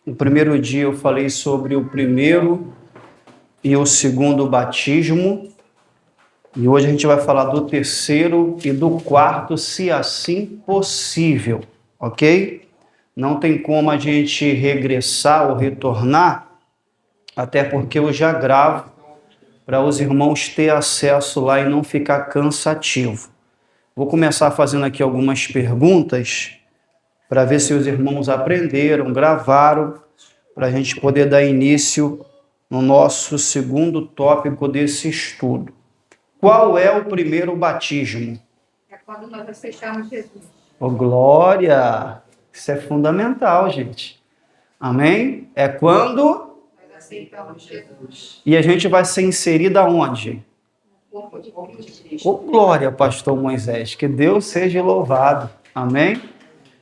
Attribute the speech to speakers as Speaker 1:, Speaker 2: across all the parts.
Speaker 1: No primeiro dia eu falei sobre o primeiro e o segundo batismo. E hoje a gente vai falar do terceiro e do quarto, se assim possível, ok? Não tem como a gente regressar ou retornar, até porque eu já gravo para os irmãos ter acesso lá e não ficar cansativo. Vou começar fazendo aqui algumas perguntas para ver se os irmãos aprenderam, gravaram, para a gente poder dar início no nosso segundo tópico desse estudo. Qual é o primeiro batismo?
Speaker 2: É quando nós aceitamos Jesus.
Speaker 1: Oh, glória! Isso é fundamental, gente. Amém? É quando
Speaker 2: Nós aceitamos Jesus.
Speaker 1: e a gente vai ser inserido aonde?
Speaker 2: O corpo de Cristo.
Speaker 1: Oh, glória, pastor Moisés. Que Deus seja louvado. Amém?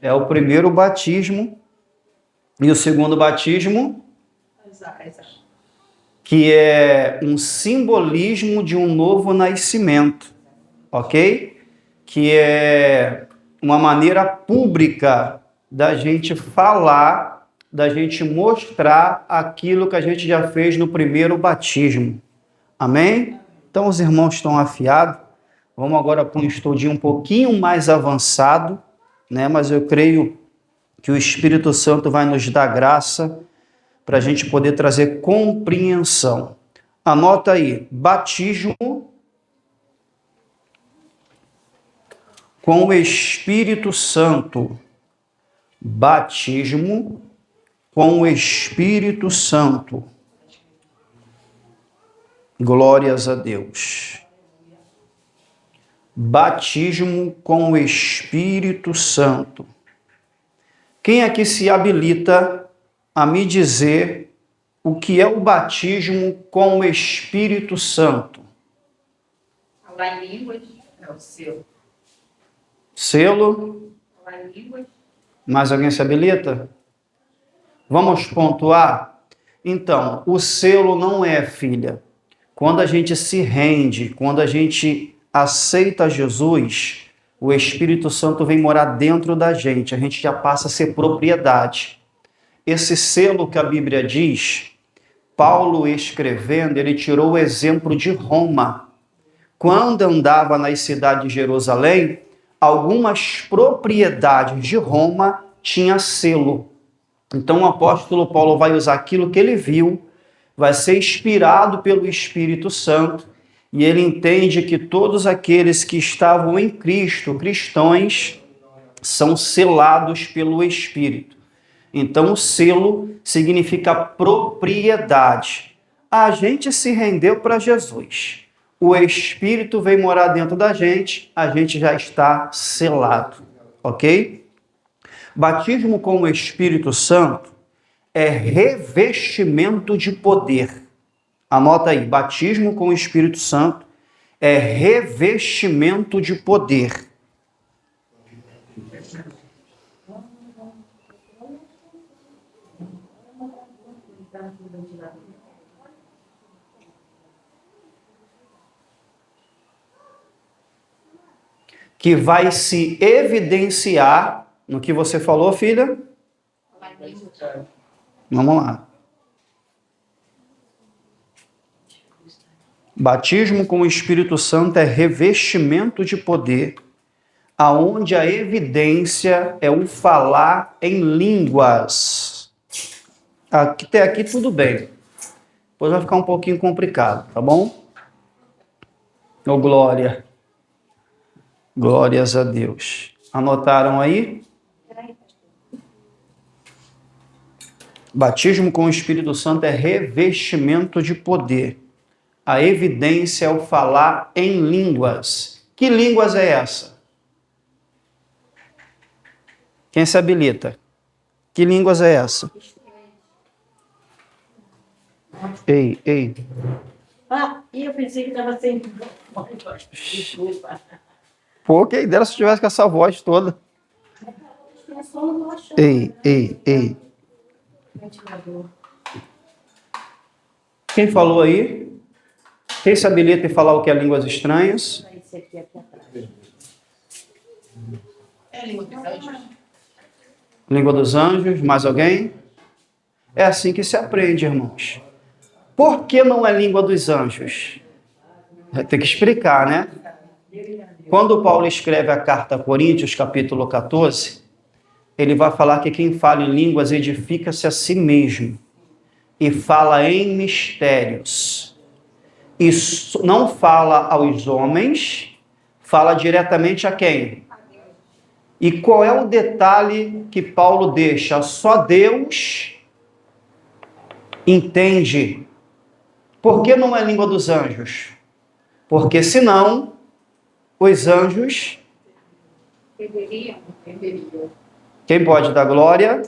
Speaker 1: É o primeiro batismo. E o segundo batismo,
Speaker 2: Exato.
Speaker 1: que é um simbolismo de um novo nascimento, ok? Que é uma maneira pública da gente falar, da gente mostrar aquilo que a gente já fez no primeiro batismo. Amém? Então os irmãos estão afiados. Vamos agora para um estudinho um pouquinho mais avançado, né? Mas eu creio que o Espírito Santo vai nos dar graça para a gente poder trazer compreensão. Anota aí, batismo com o Espírito Santo. Batismo com o Espírito Santo. Glórias a Deus. Batismo com o Espírito Santo. Quem aqui se habilita a me dizer o que é o batismo com o Espírito Santo?
Speaker 2: Falar em línguas é o selo.
Speaker 1: Selo?
Speaker 2: Falar em línguas.
Speaker 1: Mais alguém se habilita? Vamos pontuar? Então, o selo não é, filha. Quando a gente se rende, quando a gente aceita Jesus, o Espírito Santo vem morar dentro da gente. A gente já passa a ser propriedade. Esse selo que a Bíblia diz, Paulo escrevendo, ele tirou o exemplo de Roma. Quando andava nas cidades de Jerusalém, algumas propriedades de Roma tinham selo. Então o apóstolo Paulo vai usar aquilo que ele viu, vai ser inspirado pelo Espírito Santo, e ele entende que todos aqueles que estavam em Cristo, cristãos, são selados pelo Espírito. Então, o selo significa propriedade. A gente se rendeu para Jesus. O Espírito veio morar dentro da gente, a gente já está selado. Ok? Batismo com o Espírito Santo é revestimento de poder. Anota aí, batismo com o Espírito Santo é revestimento de poder. Que vai se evidenciar no que você falou, filha?
Speaker 2: Falar em línguas.
Speaker 1: Vamos lá. Batismo com o Espírito Santo é revestimento de poder, aonde a evidência é o falar em línguas. Até aqui tudo bem. Depois vai ficar um pouquinho complicado, tá bom? Ô, glória. Glórias a Deus. Anotaram aí? Batismo com o Espírito Santo é revestimento de poder. A evidência é o falar em línguas. Que línguas é essa? Quem se habilita? Que línguas é essa? Ei.
Speaker 3: E eu pensei que estava sem voz. Desculpa.
Speaker 1: Pô, quem dera se tivesse com essa voz toda.
Speaker 3: É só um achando.
Speaker 1: Ei.
Speaker 3: Ventilador.
Speaker 1: Quem falou aí? Quem se habilita em falar o que é línguas estranhas?
Speaker 3: Esse aqui atrás.
Speaker 2: É língua dos anjos.
Speaker 1: Língua dos anjos, mais alguém? É assim que se aprende, irmãos. Por que não é língua dos anjos? Vai ter que explicar, né? Quando Paulo escreve a carta a Coríntios, capítulo 14, ele vai falar que quem fala em línguas edifica-se a si mesmo e fala em mistérios. E não fala aos homens, fala diretamente a quem? E qual é o detalhe que Paulo deixa? Só Deus entende. Por que não é língua dos anjos? Porque senão os anjos...
Speaker 2: Deveriam.
Speaker 1: Quem pode dar glória?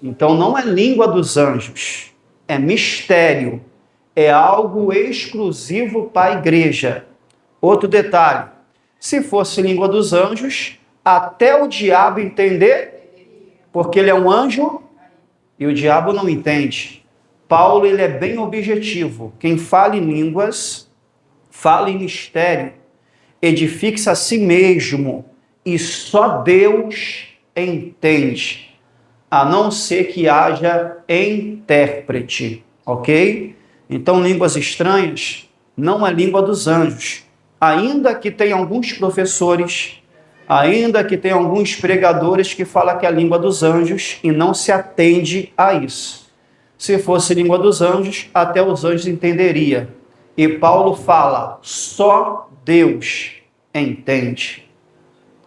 Speaker 1: Então não é língua dos anjos, é mistério, é algo exclusivo para a igreja. Outro detalhe, se fosse língua dos anjos, até o diabo entender, porque ele é um anjo e o diabo não entende. Paulo, ele é bem objetivo. Quem fala em línguas, fala em mistério, edifica-se a si mesmo e só Deus entende, a não ser que haja intérprete, ok? Então, línguas estranhas não é língua dos anjos, ainda que tenha alguns professores, ainda que tenha alguns pregadores que falam que é a língua dos anjos e não se atende a isso. Se fosse língua dos anjos, até os anjos entenderia. E Paulo fala, só Deus entende,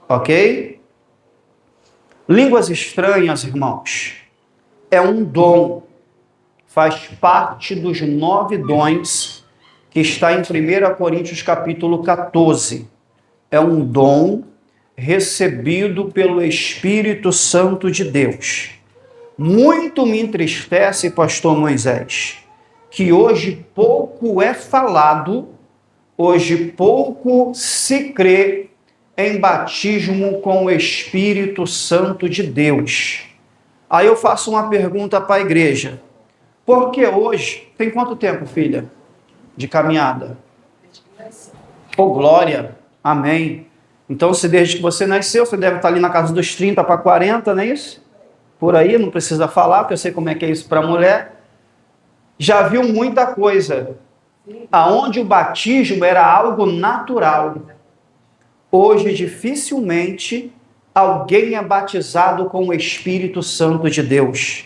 Speaker 1: ok? Línguas estranhas, irmãos, é um dom, faz parte dos 9 dons que está em 1 Coríntios capítulo 14. É um dom recebido pelo Espírito Santo de Deus. Muito me entristece, pastor Moisés, que hoje pouco é falado, hoje pouco se crê em batismo com o Espírito Santo de Deus. Aí eu faço uma pergunta para a igreja. Por que hoje, tem quanto tempo, filha, de caminhada? Oh, glória, amém. Então, se desde que você nasceu, você deve estar ali na casa dos 30 para 40, não é isso? Por aí, não precisa falar, porque eu sei como é que é isso para a mulher. Já viu muita coisa, aonde o batismo era algo natural. Hoje, dificilmente, alguém é batizado com o Espírito Santo de Deus.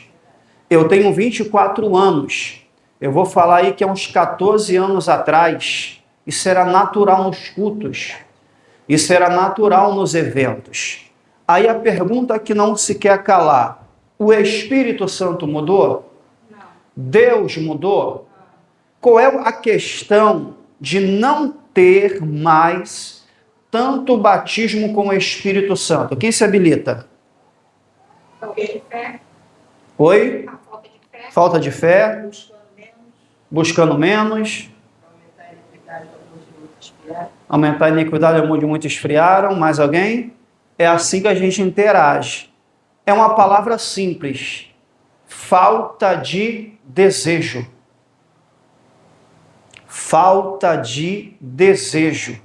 Speaker 1: Eu tenho 24 anos. Eu vou falar aí que há uns 14 anos atrás, isso era natural nos cultos. Isso era natural nos eventos. Aí a pergunta que não se quer calar. O Espírito Santo mudou?
Speaker 2: Não.
Speaker 1: Deus mudou? Qual é a questão de não ter mais tanto batismo com o Espírito Santo? Quem se habilita?
Speaker 2: Falta de fé.
Speaker 1: Oi?
Speaker 2: A falta de fé.
Speaker 1: Falta de fé? Buscando menos? Aumentar a iniquidade, amor de muitos esfriaram. Mais alguém? É assim que a gente interage. É uma palavra simples. Falta de desejo. Falta de desejo.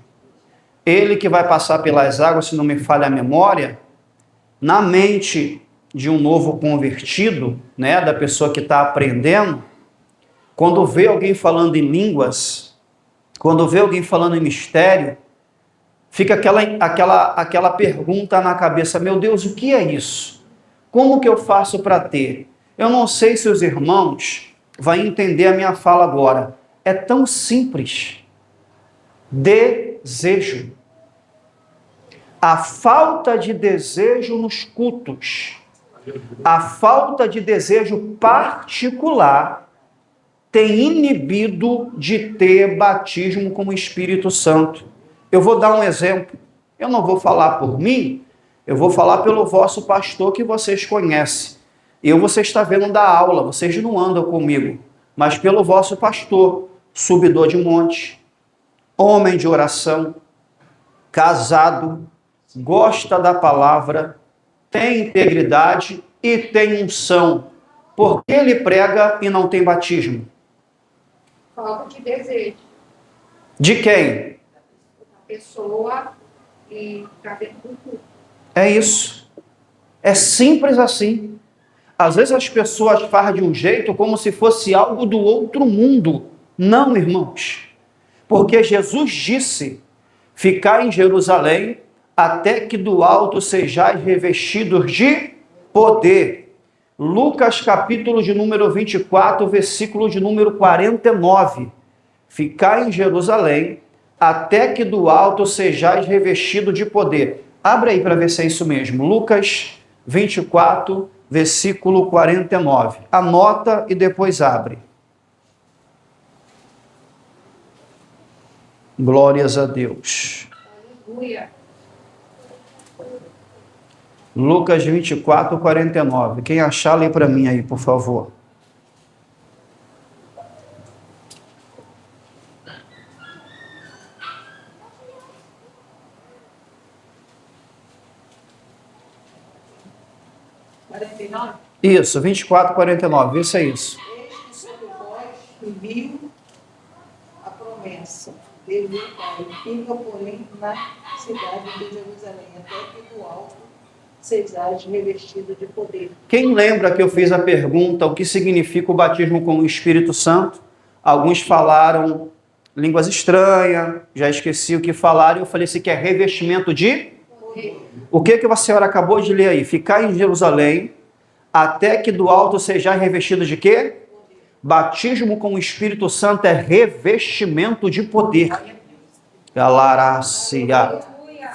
Speaker 1: Ele que vai passar pelas águas, se não me falha a memória, na mente de um novo convertido, né, da pessoa que está aprendendo, quando vê alguém falando em línguas, quando vê alguém falando em mistério, fica aquela pergunta na cabeça, meu Deus, o que é isso? Como que eu faço para ter? Eu não sei se os irmãos vão entender a minha fala agora. É tão simples. Desejo. A falta de desejo nos cultos, a falta de desejo particular tem inibido de ter batismo com o Espírito Santo. Eu vou dar um exemplo. Eu não vou falar por mim, eu vou falar pelo vosso pastor que vocês conhecem. Você está vendo da aula, vocês não andam comigo, mas pelo vosso pastor, subidor de monte, homem de oração, casado, gosta da palavra, tem integridade e tem unção. Por que ele prega e não tem batismo?
Speaker 2: Falta de desejo.
Speaker 1: De quem?
Speaker 2: Da pessoa e está dentro do culto.
Speaker 1: É isso. É simples assim. Às vezes as pessoas falam de um jeito como se fosse algo do outro mundo. Não, irmãos. Porque Jesus disse: ficai em Jerusalém até que do alto sejais revestidos de poder. Lucas capítulo de número 24, versículo de número 49. Ficai em Jerusalém até que do alto sejais revestido de poder. Abre aí para ver se é isso mesmo. Lucas 24, versículo 49. Anota e depois abre. Glórias a Deus.
Speaker 2: Aleluia.
Speaker 1: Lucas 24, 49. Quem achar, lê para mim aí, por favor. Isso, 24, 49. Isso é isso.
Speaker 4: Este sobre vós envio a promessa de meu Pai. Fica, porém, na cidade de Jerusalém, até que do alto sejais revestido de poder.
Speaker 1: Quem lembra que eu fiz a pergunta o que significa o batismo com o Espírito Santo? Alguns falaram línguas estranhas, já esqueci o que falaram, eu falei assim que é revestimento de... O que a senhora acabou de ler aí? Ficar em Jerusalém até que do alto seja revestido de quê? Batismo com o Espírito Santo é revestimento de poder. Galácia.
Speaker 2: Aleluia.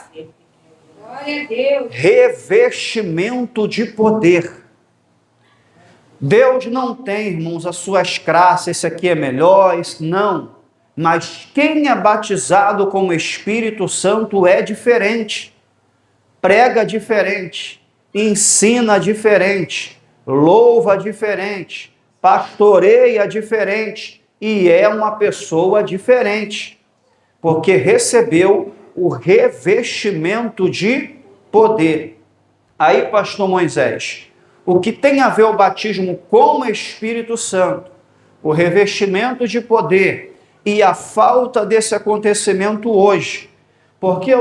Speaker 2: Glória a Deus.
Speaker 1: Revestimento de poder. Deus não tem, irmãos, as suas classes, esse aqui é melhor, esse não. Mas quem é batizado com o Espírito Santo é diferente. Prega diferente, ensina diferente, louva diferente, pastoreia diferente e é uma pessoa diferente, porque recebeu o revestimento de poder. Aí, pastor Moisés, o que tem a ver o batismo com o Espírito Santo, o revestimento de poder e a falta desse acontecimento hoje? Porque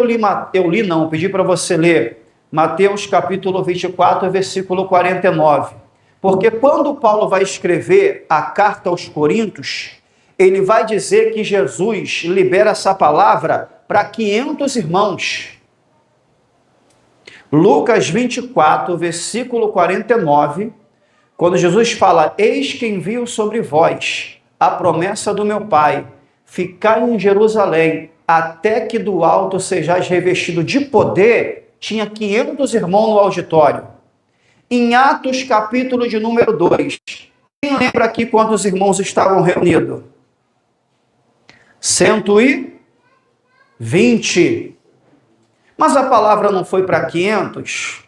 Speaker 1: pedi para você ler Mateus capítulo 24, versículo 49. Porque quando Paulo vai escrever a carta aos Coríntios, ele vai dizer que Jesus libera essa palavra para 500 irmãos. Lucas 24, versículo 49, quando Jesus fala: eis que envio sobre vós a promessa do meu Pai, ficai em Jerusalém, até que do alto sejais revestido de poder. Tinha 500 irmãos no auditório. Em Atos, capítulo de número 2, quem lembra aqui quantos irmãos estavam reunidos? 120. Mas a palavra não foi para 500?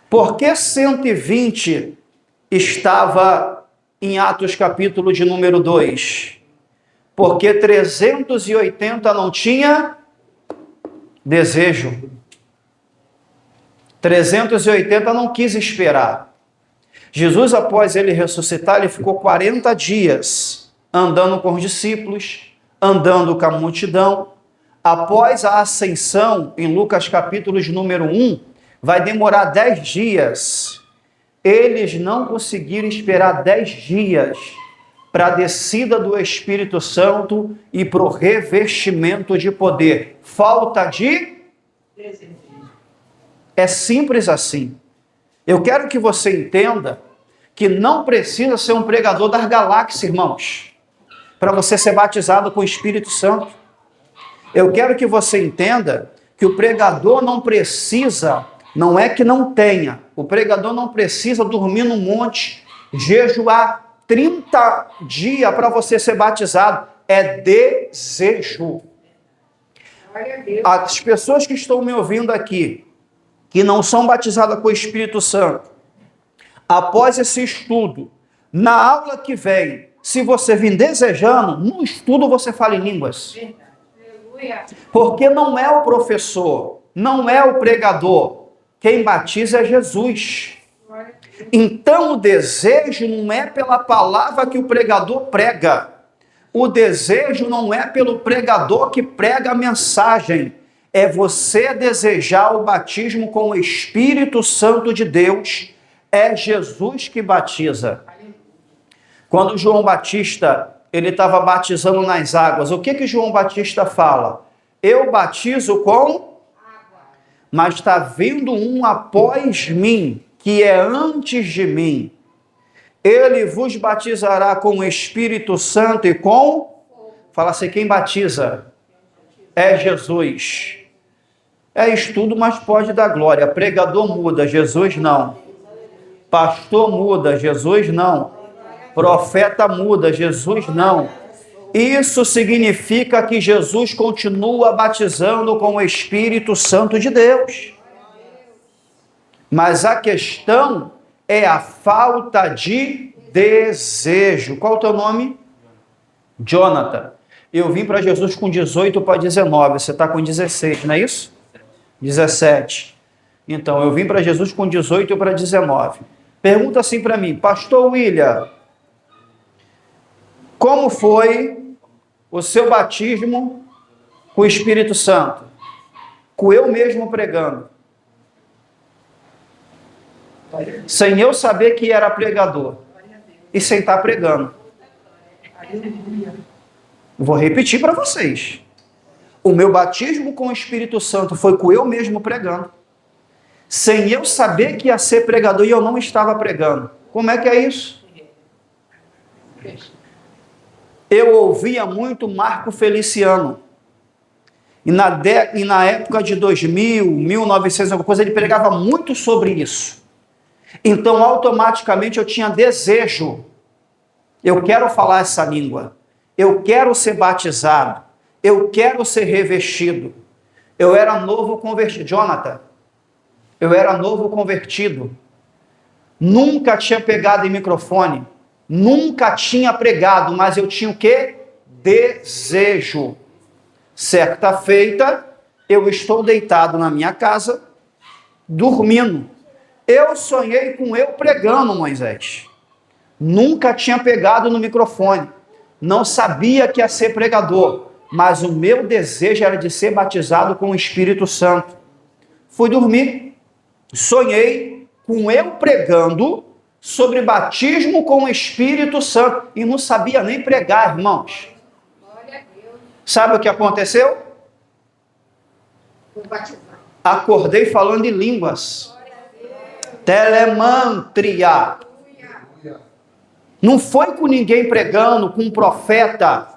Speaker 1: Por que 120 estava em Atos, capítulo de número 2? Porque 380 não tinha desejo. 380 não quis esperar. Jesus, após ele ressuscitar, ele ficou 40 dias andando com os discípulos, andando com a multidão. Após a ascensão, em Lucas capítulo de número 1, vai demorar 10 dias. Eles não conseguiram esperar 10 dias para a descida do Espírito Santo e para o revestimento de poder. Falta de... É simples assim. Eu quero que você entenda que não precisa ser um pregador das galáxias, irmãos, para você ser batizado com o Espírito Santo. Eu quero que você entenda que o pregador não precisa, não é que não tenha, o pregador não precisa dormir no monte, jejuar 30 dias para você ser batizado. É desejo.
Speaker 2: Glória a Deus.
Speaker 1: As pessoas que estão me ouvindo aqui, que não são batizadas com o Espírito Santo, após esse estudo, na aula que vem, se você vir desejando, no estudo você fala em línguas.
Speaker 2: Aleluia.
Speaker 1: Porque não é o professor, não é o pregador. Quem batiza é Jesus.
Speaker 2: Glória a Deus.
Speaker 1: Então o desejo não é pela palavra que o pregador prega. O desejo não é pelo pregador que prega a mensagem. é você desejar o batismo com o Espírito Santo de Deus. É Jesus que batiza. Quando João Batista, ele estava batizando nas águas, o que João Batista fala? Eu batizo com água, mas está vindo um após mim, que é antes de mim. Ele vos batizará com o Espírito Santo e com... Fala assim, quem batiza é Jesus. É estudo, mas pode dar glória. Pregador muda, Jesus não. Pastor muda, Jesus não. Profeta muda, Jesus não. Isso significa que Jesus continua batizando com o Espírito Santo de Deus. Mas a questão é a falta de desejo. Qual é o teu nome? Jonathan. Eu vim para Jesus com 18 para 19. Você está com 16, não é isso? 17. Então, eu vim para Jesus com 18 para 19. Pergunta assim para mim, Pastor William, como foi o seu batismo com o Espírito Santo? Com eu mesmo pregando. Sem eu saber que era pregador. E sem estar pregando. Vou repetir para vocês. O meu batismo com o Espírito Santo foi com eu mesmo pregando. Sem eu saber que ia ser pregador e eu não estava pregando. Como é que é isso? Eu ouvia muito Marco Feliciano. E na época de 2000, 1900, alguma coisa, ele pregava muito sobre isso. Então, automaticamente, eu tinha desejo. Eu quero falar essa língua. Eu quero ser batizado. Eu quero ser revestido. Eu era novo convertido. Jonathan, eu era novo convertido. Nunca tinha pegado em microfone. Nunca tinha pregado, mas eu tinha o quê? Desejo. Certa feita, eu estou deitado na minha casa, dormindo. Eu sonhei com eu pregando, Moisés. Nunca tinha pegado no microfone. Não sabia que ia ser pregador. Mas o meu desejo era de ser batizado com o Espírito Santo. Fui dormir. Sonhei com eu pregando sobre batismo com o Espírito Santo. E não sabia nem pregar, irmãos. Sabe o que aconteceu? Acordei falando em línguas. Telemantria. Não foi com ninguém pregando, com um profeta.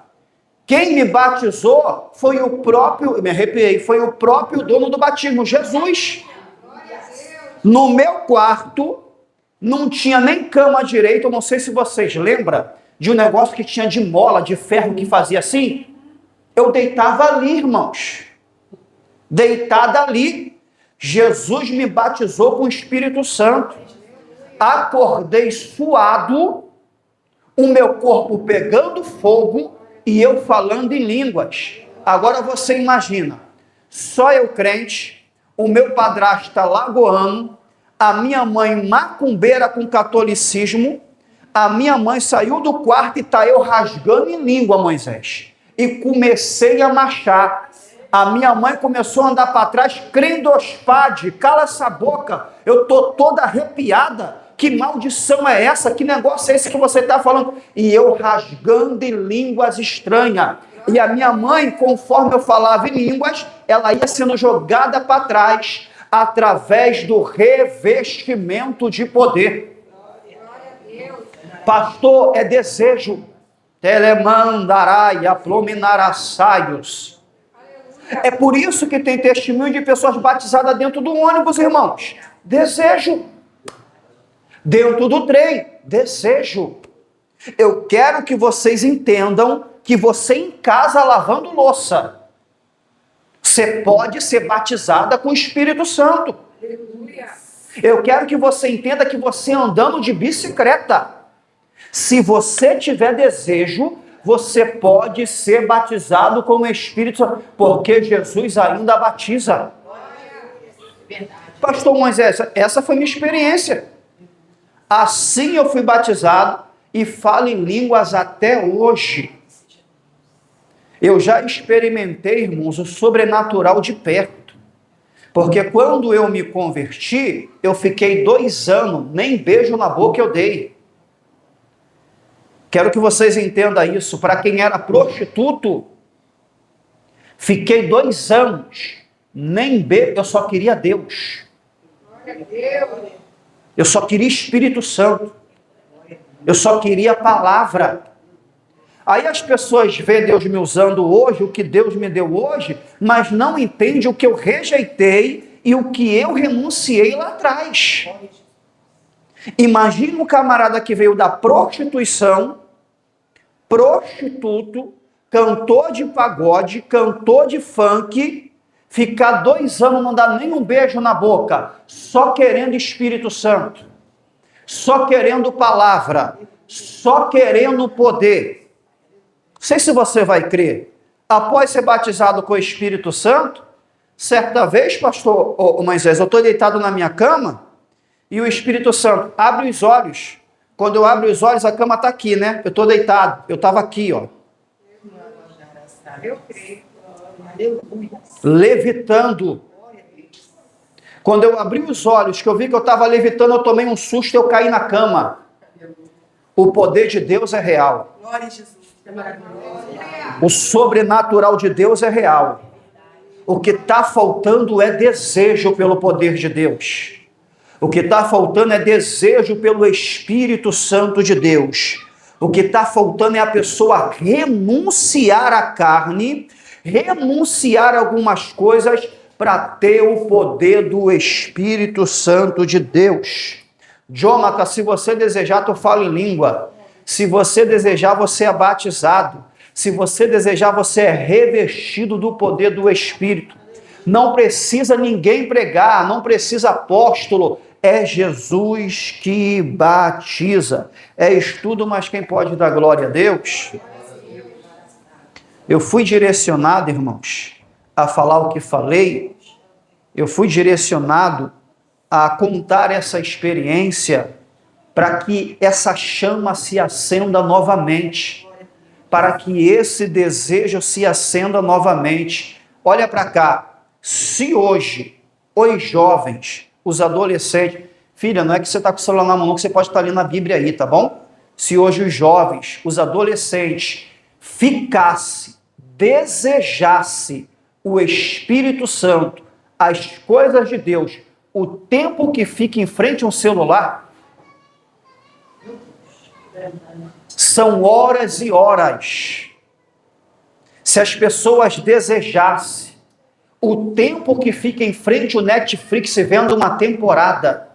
Speaker 1: Quem me batizou foi o próprio, me arrepiei, foi o próprio dono do batismo, Jesus. No meu quarto, não tinha nem cama direita, eu não sei se vocês lembram de um negócio que tinha de mola, de ferro, que fazia assim. Eu deitava ali, irmãos. Deitada ali. Jesus me batizou com o Espírito Santo. Acordei suado, o meu corpo pegando fogo e eu falando em línguas. Agora você imagina, só eu crente, o meu padrasto lagoano, a minha mãe macumbeira com catolicismo, a minha mãe saiu do quarto e está eu rasgando em língua, Moisés. E comecei a marchar. A minha mãe começou a andar para trás, crendospade, cala essa boca, eu estou toda arrepiada. Que maldição é essa? Que negócio é esse que você está falando? E eu rasgando em línguas estranhas. E a minha mãe, conforme eu falava em línguas, ela ia sendo jogada para trás através do revestimento de poder. Pastor, é desejo. Telemandarai, aplominarassaios. É por isso que tem testemunho de pessoas batizadas dentro do ônibus, irmãos. Desejo. Dentro do trem, desejo. Eu quero que vocês entendam que você em casa lavando louça, você pode ser batizada com o Espírito Santo. Eu quero que você entenda que você andando de bicicleta, se você tiver desejo, você pode ser batizado com o Espírito Santo, porque Jesus ainda batiza. Pastor Moisés, essa foi minha experiência. Assim eu fui batizado e falo em línguas até hoje. Eu já experimentei, irmãos, o sobrenatural de perto. Porque quando eu me converti, eu fiquei 2 anos, nem beijo na boca eu dei. Quero que vocês entendam isso. Para quem era prostituto, fiquei 2 anos, nem beijo, eu só queria Deus. Eu só queria Espírito Santo. Eu só queria a palavra. Aí as pessoas veem Deus me usando hoje, o que Deus me deu hoje, mas não entendem o que eu rejeitei e o que eu renunciei lá atrás. Imagina um camarada que veio da prostituição, prostituto, cantor de pagode, cantor de funk, ficar 2 anos não dar nem um beijo na boca, só querendo Espírito Santo, só querendo palavra, só querendo poder. Não sei se você vai crer. Após ser batizado com o Espírito Santo, certa vez, pastor Moisés, eu estou deitado na minha cama e o Espírito Santo abre os olhos. Quando eu abro os olhos, a cama está aqui, né? Eu estou deitado. Eu estava aqui, ó.
Speaker 2: Eu creio.
Speaker 1: Levitando. Quando eu abri os olhos, que eu vi que eu estava levitando, eu tomei um susto e eu caí na cama. O poder de Deus é real.
Speaker 4: Glória a Jesus.
Speaker 1: O sobrenatural de Deus é real. O que está faltando é desejo pelo poder de Deus. O que está faltando é desejo pelo Espírito Santo de Deus. O que está faltando é a pessoa renunciar à carne, renunciar a algumas coisas para ter o poder do Espírito Santo de Deus. Jonathan, se você desejar, tu fala em língua. Se você desejar, você é batizado. Se você desejar, você é revestido do poder do Espírito. Não precisa ninguém pregar, não precisa apóstolo. É Jesus que batiza. É estudo, mas quem pode dar glória a Deus? Eu fui direcionado, irmãos, a falar o que falei. Eu fui direcionado a contar essa experiência para que essa chama se acenda novamente, para que esse desejo se acenda novamente. Olha para cá, se hoje os jovens, os adolescentes, filha, não é que você está com o celular na mão, não, que você pode estar lendo a Bíblia aí, tá bom? Se hoje os jovens, os adolescentes, desejasse o Espírito Santo, as coisas de Deus, o tempo que fica em frente a um celular, são horas e horas. Se as pessoas desejassem o tempo que fica em frente ao Netflix vendo uma temporada,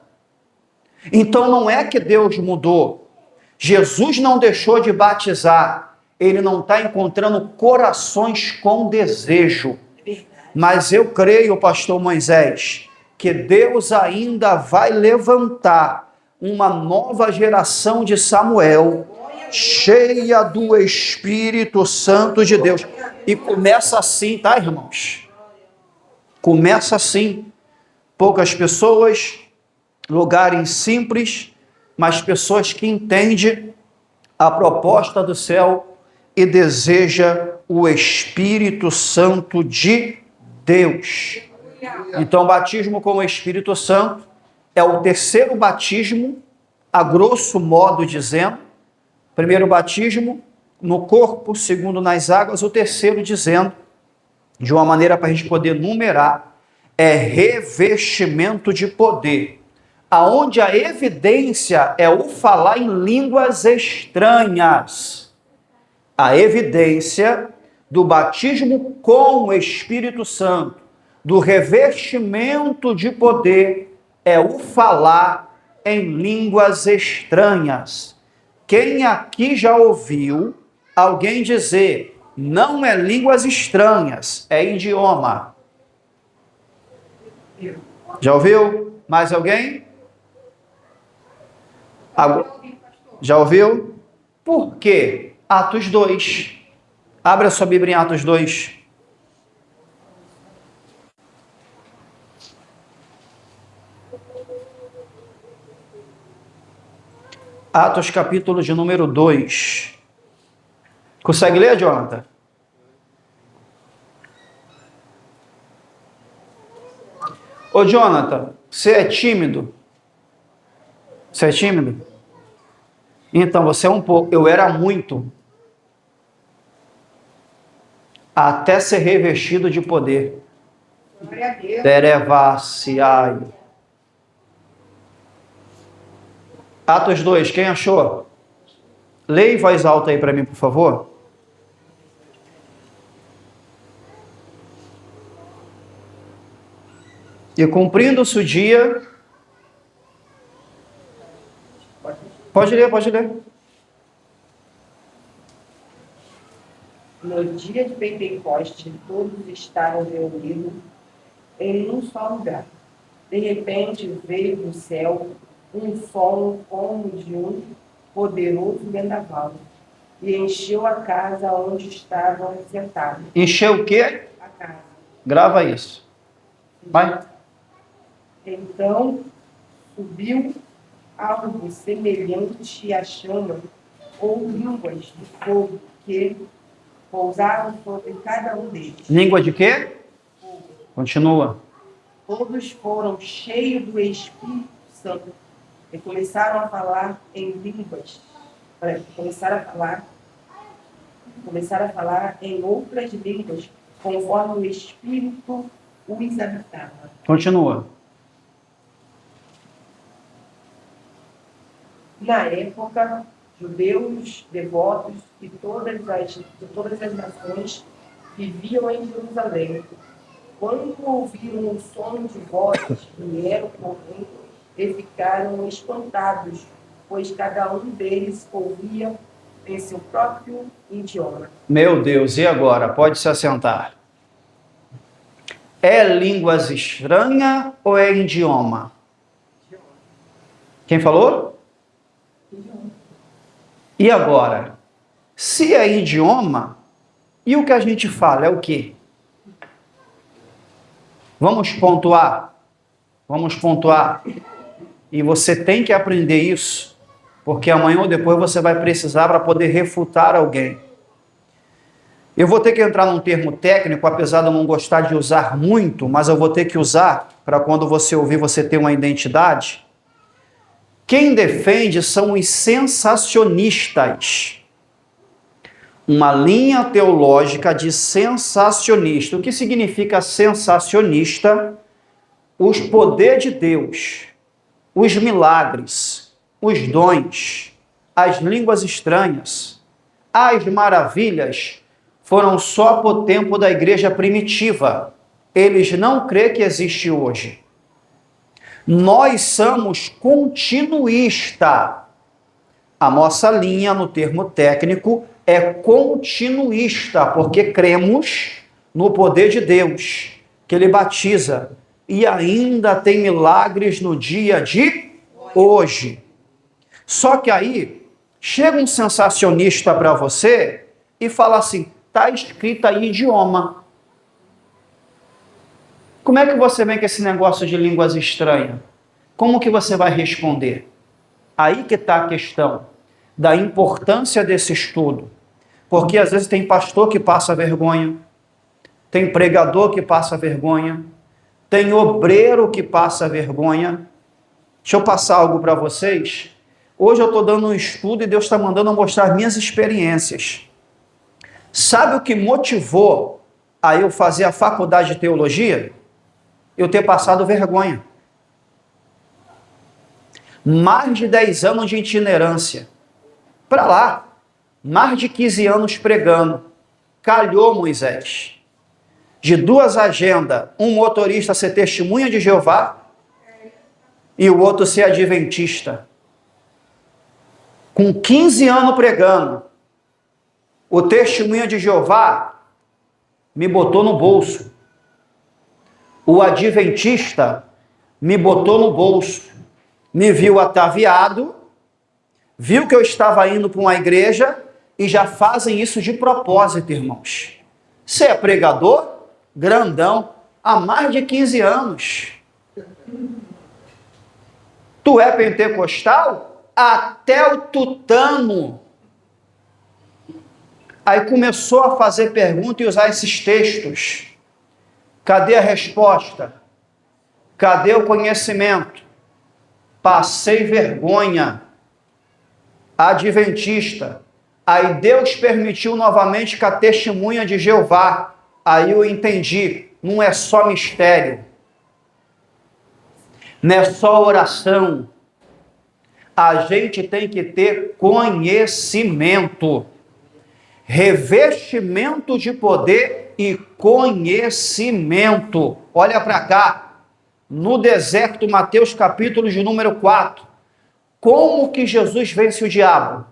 Speaker 1: então não é que Deus mudou. Jesus não deixou de batizar. Ele não está encontrando corações com desejo. Mas eu creio, pastor Moisés, que Deus ainda vai levantar uma nova geração de Samuel, cheia do Espírito Santo de Deus. E começa assim, tá, irmãos? Começa assim. Poucas pessoas, lugares simples, mas pessoas que entendem a proposta do céu e deseja o Espírito Santo de Deus. Então, batismo com o Espírito Santo é o terceiro batismo, a grosso modo dizendo. Primeiro batismo no corpo, segundo nas águas, o terceiro dizendo, de uma maneira para a gente poder numerar, é revestimento de poder, aonde a evidência é o falar em línguas estranhas. A evidência do batismo com o Espírito Santo, do revestimento de poder, é o falar em línguas estranhas. Quem aqui já ouviu alguém dizer, não é línguas estranhas, é idioma? Já ouviu? Mais alguém? Já ouviu? Por quê? Atos 2. Abra sua Bíblia em Atos 2. Atos capítulo de número 2. Consegue ler, Jonathan? Ô, Jonathan, você é tímido? Você é tímido? Então, você é um pouco. Eu era muito. Até ser revestido de poder.
Speaker 2: Glória a Deus.
Speaker 1: Derevassi, ai. Atos 2, quem achou? Leia em voz alta aí para mim, por favor. E cumprindo-se o dia... Pode ler, pode ler.
Speaker 5: No dia de Pentecoste, todos estavam reunidos em um só lugar. De repente, veio do céu um som como de um poderoso vendaval e encheu a casa onde estavam sentados.
Speaker 1: Encheu o quê?
Speaker 5: A casa.
Speaker 1: Grava isso. Vai.
Speaker 5: Então, subiu algo semelhante a chama ou línguas de fogo que pousaram sobre cada um deles.
Speaker 1: Língua de quê? Continua.
Speaker 5: Todos foram cheios do Espírito Santo e começaram a falar em línguas. Começaram a falar em outras línguas, conforme o Espírito os habitava.
Speaker 1: Continua.
Speaker 5: Na época, judeus devotos de todas as nações viviam em Jerusalém. Quando ouviram o som de vozes, vieram correndo e ficaram espantados, pois cada um deles ouvia em seu próprio idioma.
Speaker 1: Meu Deus, e agora? Pode se assentar. É línguas estranhas ou é idioma? Quem falou? E agora? Se é idioma, e o que a gente fala é o quê? Vamos pontuar. Vamos pontuar. E você tem que aprender isso, porque amanhã ou depois você vai precisar para poder refutar alguém. Eu vou ter que entrar num termo técnico, apesar de eu não gostar de usar muito, mas eu vou ter que usar para quando você ouvir você ter uma identidade. Quem defende são os sensacionistas. Uma linha teológica de sensacionista. O que significa sensacionista? Os poderes de Deus, os milagres, os dons, as línguas estranhas, as maravilhas foram só para o tempo da igreja primitiva. Eles não creem que existe hoje. Nós somos continuista. A nossa linha, no termo técnico, é continuista, porque cremos no poder de Deus, que Ele batiza, e ainda tem milagres no dia de hoje. Só que aí, chega um sensacionista para você e fala assim, está escrito aí idioma. Como é que você vem com esse negócio de línguas estranhas? Como que você vai responder? Aí que está a questão da importância desse estudo. Porque às vezes tem pastor que passa vergonha, tem pregador que passa vergonha, tem obreiro que passa vergonha. Deixa eu passar algo para vocês. Hoje eu estou dando um estudo e Deus está mandando eu mostrar minhas experiências. Sabe o que motivou a eu fazer a faculdade de teologia? Eu ter passado vergonha. Mais de 10 anos de itinerância. Para lá, mais de 15 anos pregando. Calhou, Moisés. De 2 agendas, um motorista ser testemunha de Jeová e o outro ser adventista. Com 15 anos pregando, o testemunha de Jeová me botou no bolso. O adventista me botou no bolso, me viu ataviado, viu que eu estava indo para uma igreja e já fazem isso de propósito, irmãos. Você é pregador? Grandão, há mais de 15 anos. Tu é pentecostal? Até o tutano. Aí começou a fazer pergunta e usar esses textos. Cadê a resposta? Cadê o conhecimento? Passei vergonha. Adventista. Aí Deus permitiu novamente que a testemunha de Jeová. Aí eu entendi, não é só mistério. Não é só oração. A gente tem que ter conhecimento. Revestimento de poder e conhecimento. Olha para cá. No deserto, Mateus capítulo de número 4. Como que Jesus vence o diabo?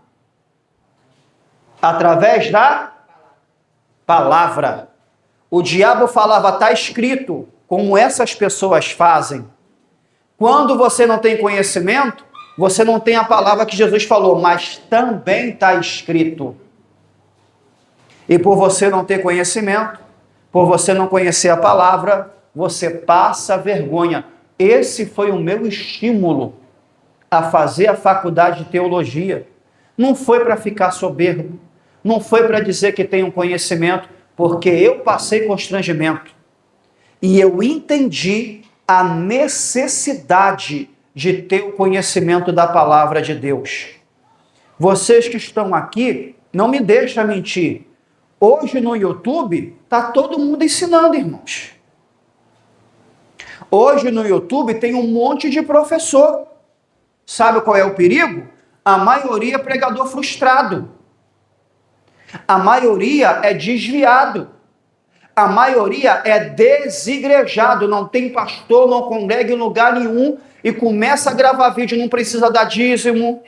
Speaker 1: Através da palavra. O diabo falava, está escrito, como essas pessoas fazem. Quando você não tem conhecimento, você não tem a palavra que Jesus falou, mas também está escrito. E por você não ter conhecimento, por você não conhecer a palavra, você passa vergonha. Esse foi o meu estímulo a fazer a faculdade de teologia. Não foi para ficar soberbo, não foi para dizer que tenho conhecimento, porque eu passei constrangimento. E eu entendi a necessidade de ter o conhecimento da palavra de Deus. Vocês que estão aqui, não me deixem mentir. Hoje no YouTube, está todo mundo ensinando, irmãos. Hoje no YouTube tem um monte de professor. Sabe qual é o perigo? A maioria é pregador frustrado. A maioria é desviado. A maioria é desigrejado. Não tem pastor, não congrega em lugar nenhum e começa a gravar vídeo, não precisa dar dízimo.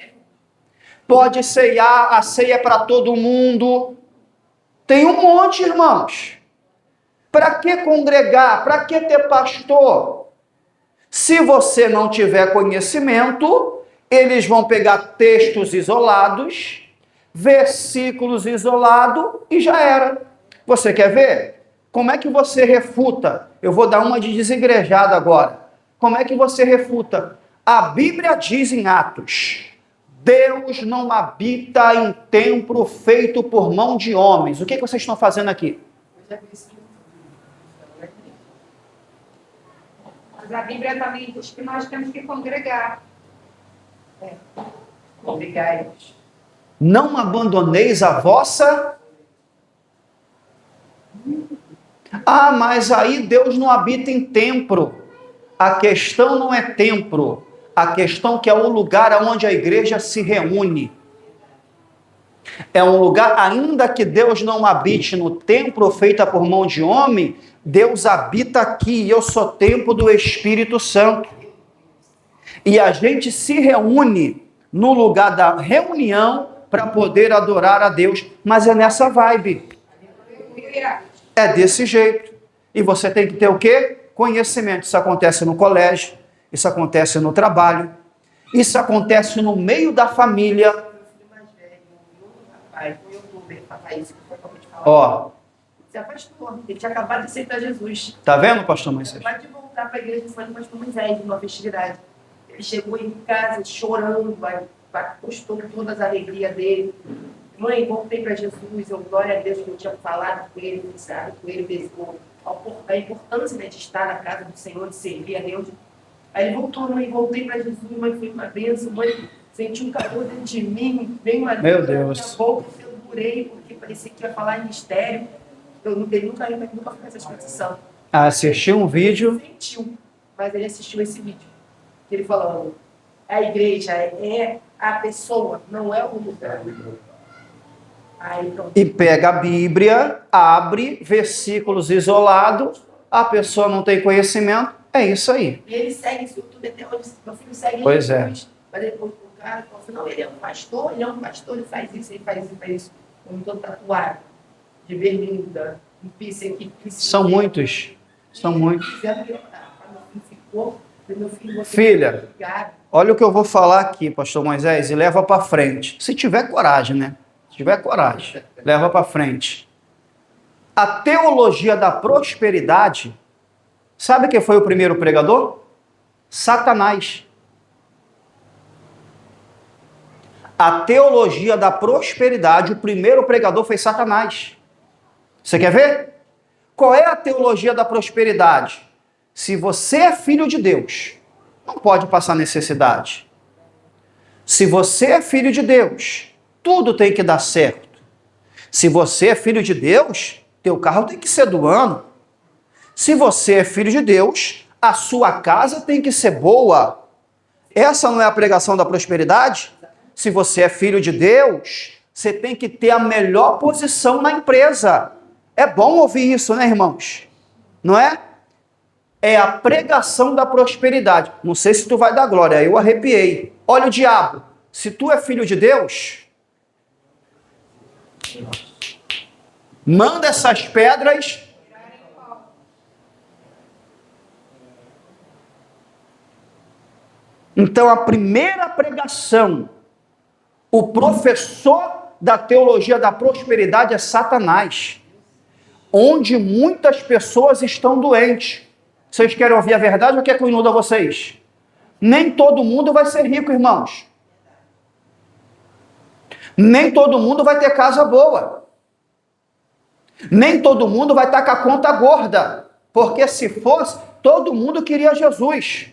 Speaker 1: Pode ceiar, a ceia é para todo mundo. Tem um monte, irmãos. Para que congregar? Para que ter pastor? Se você não tiver conhecimento, eles vão pegar textos isolados, versículos isolados e já era. Você quer ver? Como é que você refuta? Eu vou dar uma de desigrejada agora. Como é que você refuta? A Bíblia diz em Atos: Deus não habita em templo feito por mão de homens. O que vocês estão fazendo aqui?
Speaker 2: Mas a Bíblia também diz que nós temos que congregar. Congregar.
Speaker 1: Não abandoneis a vossa... Ah, mas aí Deus não habita em templo. A questão não é templo. A questão que é o lugar onde a igreja se reúne. É um lugar, ainda que Deus não habite no templo feito por mão de homem, Deus habita aqui. Eu sou templo do Espírito Santo. E a gente se reúne no lugar da reunião para poder adorar a Deus. Mas é nessa vibe. É desse jeito. E você tem que ter o quê? Conhecimento. Isso acontece no colégio, isso acontece no trabalho, isso acontece no meio da família. Ó.
Speaker 5: Se afastou. Ele tinha acabado de aceitar Jesus.
Speaker 1: Tá vendo, pastor Moisés?
Speaker 5: Acabado de voltar para a igreja, foi no pastor Moisés, numa festividade. Ele chegou em casa chorando, postou todas as alegrias dele. Mãe, voltei para Jesus, eu glória a Deus que eu tinha falado com ele, pensado com ele, a importância, né, de estar na casa do Senhor, de servir a Deus. Aí ele voltou, mãe, voltei para Jesus, mãe, foi uma bênção, mãe, senti um calor dentro de mim, veio uma
Speaker 1: Meu
Speaker 5: Deus na minha
Speaker 1: Deus.
Speaker 5: boca, eu durei, porque parecia que ia falar em mistério. Ele nunca fez essa exposição.
Speaker 1: Assistiu um vídeo.
Speaker 5: Ele sentiu, mas ele assistiu esse vídeo. Ele falando, a igreja é a pessoa, não é o lugar. Aí,
Speaker 1: E pega a Bíblia, abre versículos isolados, a pessoa não tem conhecimento, é isso aí.
Speaker 5: E ele segue esse YouTube até hoje, meu filho segue
Speaker 1: Pois
Speaker 5: Jesus, mas ele falou pro cara, falou assim, não, ele é um pastor, ele faz isso, ele faz isso. Eu não tô tatuado, de bermuda, um piercing aqui.
Speaker 1: São muitos. Filha, olha o que eu vou falar aqui, pastor Moisés, e leva para frente. Se tiver coragem, né? Se tiver coragem, leva para frente. A teologia da prosperidade, sabe quem foi o primeiro pregador? Satanás. A teologia da prosperidade, o primeiro pregador foi Satanás. Você quer ver? Qual é a teologia da prosperidade? Se você é filho de Deus, não pode passar necessidade. Se você é filho de Deus, tudo tem que dar certo. Se você é filho de Deus, teu carro tem que ser do ano. Se você é filho de Deus, a sua casa tem que ser boa. Essa não é a pregação da prosperidade? Se você é filho de Deus, você tem que ter a melhor posição na empresa. É bom ouvir isso, né, irmãos? Não é? É a pregação da prosperidade. Não sei se tu vai dar glória, eu arrepiei. Olha o diabo. Se tu é filho de Deus, manda essas pedras. Então, a primeira pregação, o professor da teologia da prosperidade é Satanás, onde muitas pessoas estão doentes. Vocês querem ouvir a verdade ou quer que eu inuda vocês? Nem todo mundo vai ser rico, irmãos. Nem todo mundo vai ter casa boa. Nem todo mundo vai estar com a conta gorda. Porque se fosse, todo mundo queria Jesus.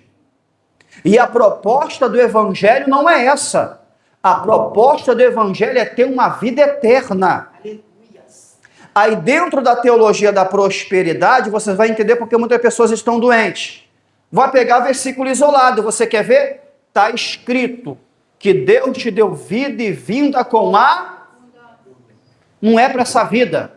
Speaker 1: E a proposta do Evangelho não é essa. A proposta do Evangelho é ter uma vida eterna. Aí dentro da teologia da prosperidade, você vai entender porque muitas pessoas estão doentes. Vai pegar versículo isolado, você quer ver? Está escrito que Deus te deu vida e vinda com a... Não é para essa vida.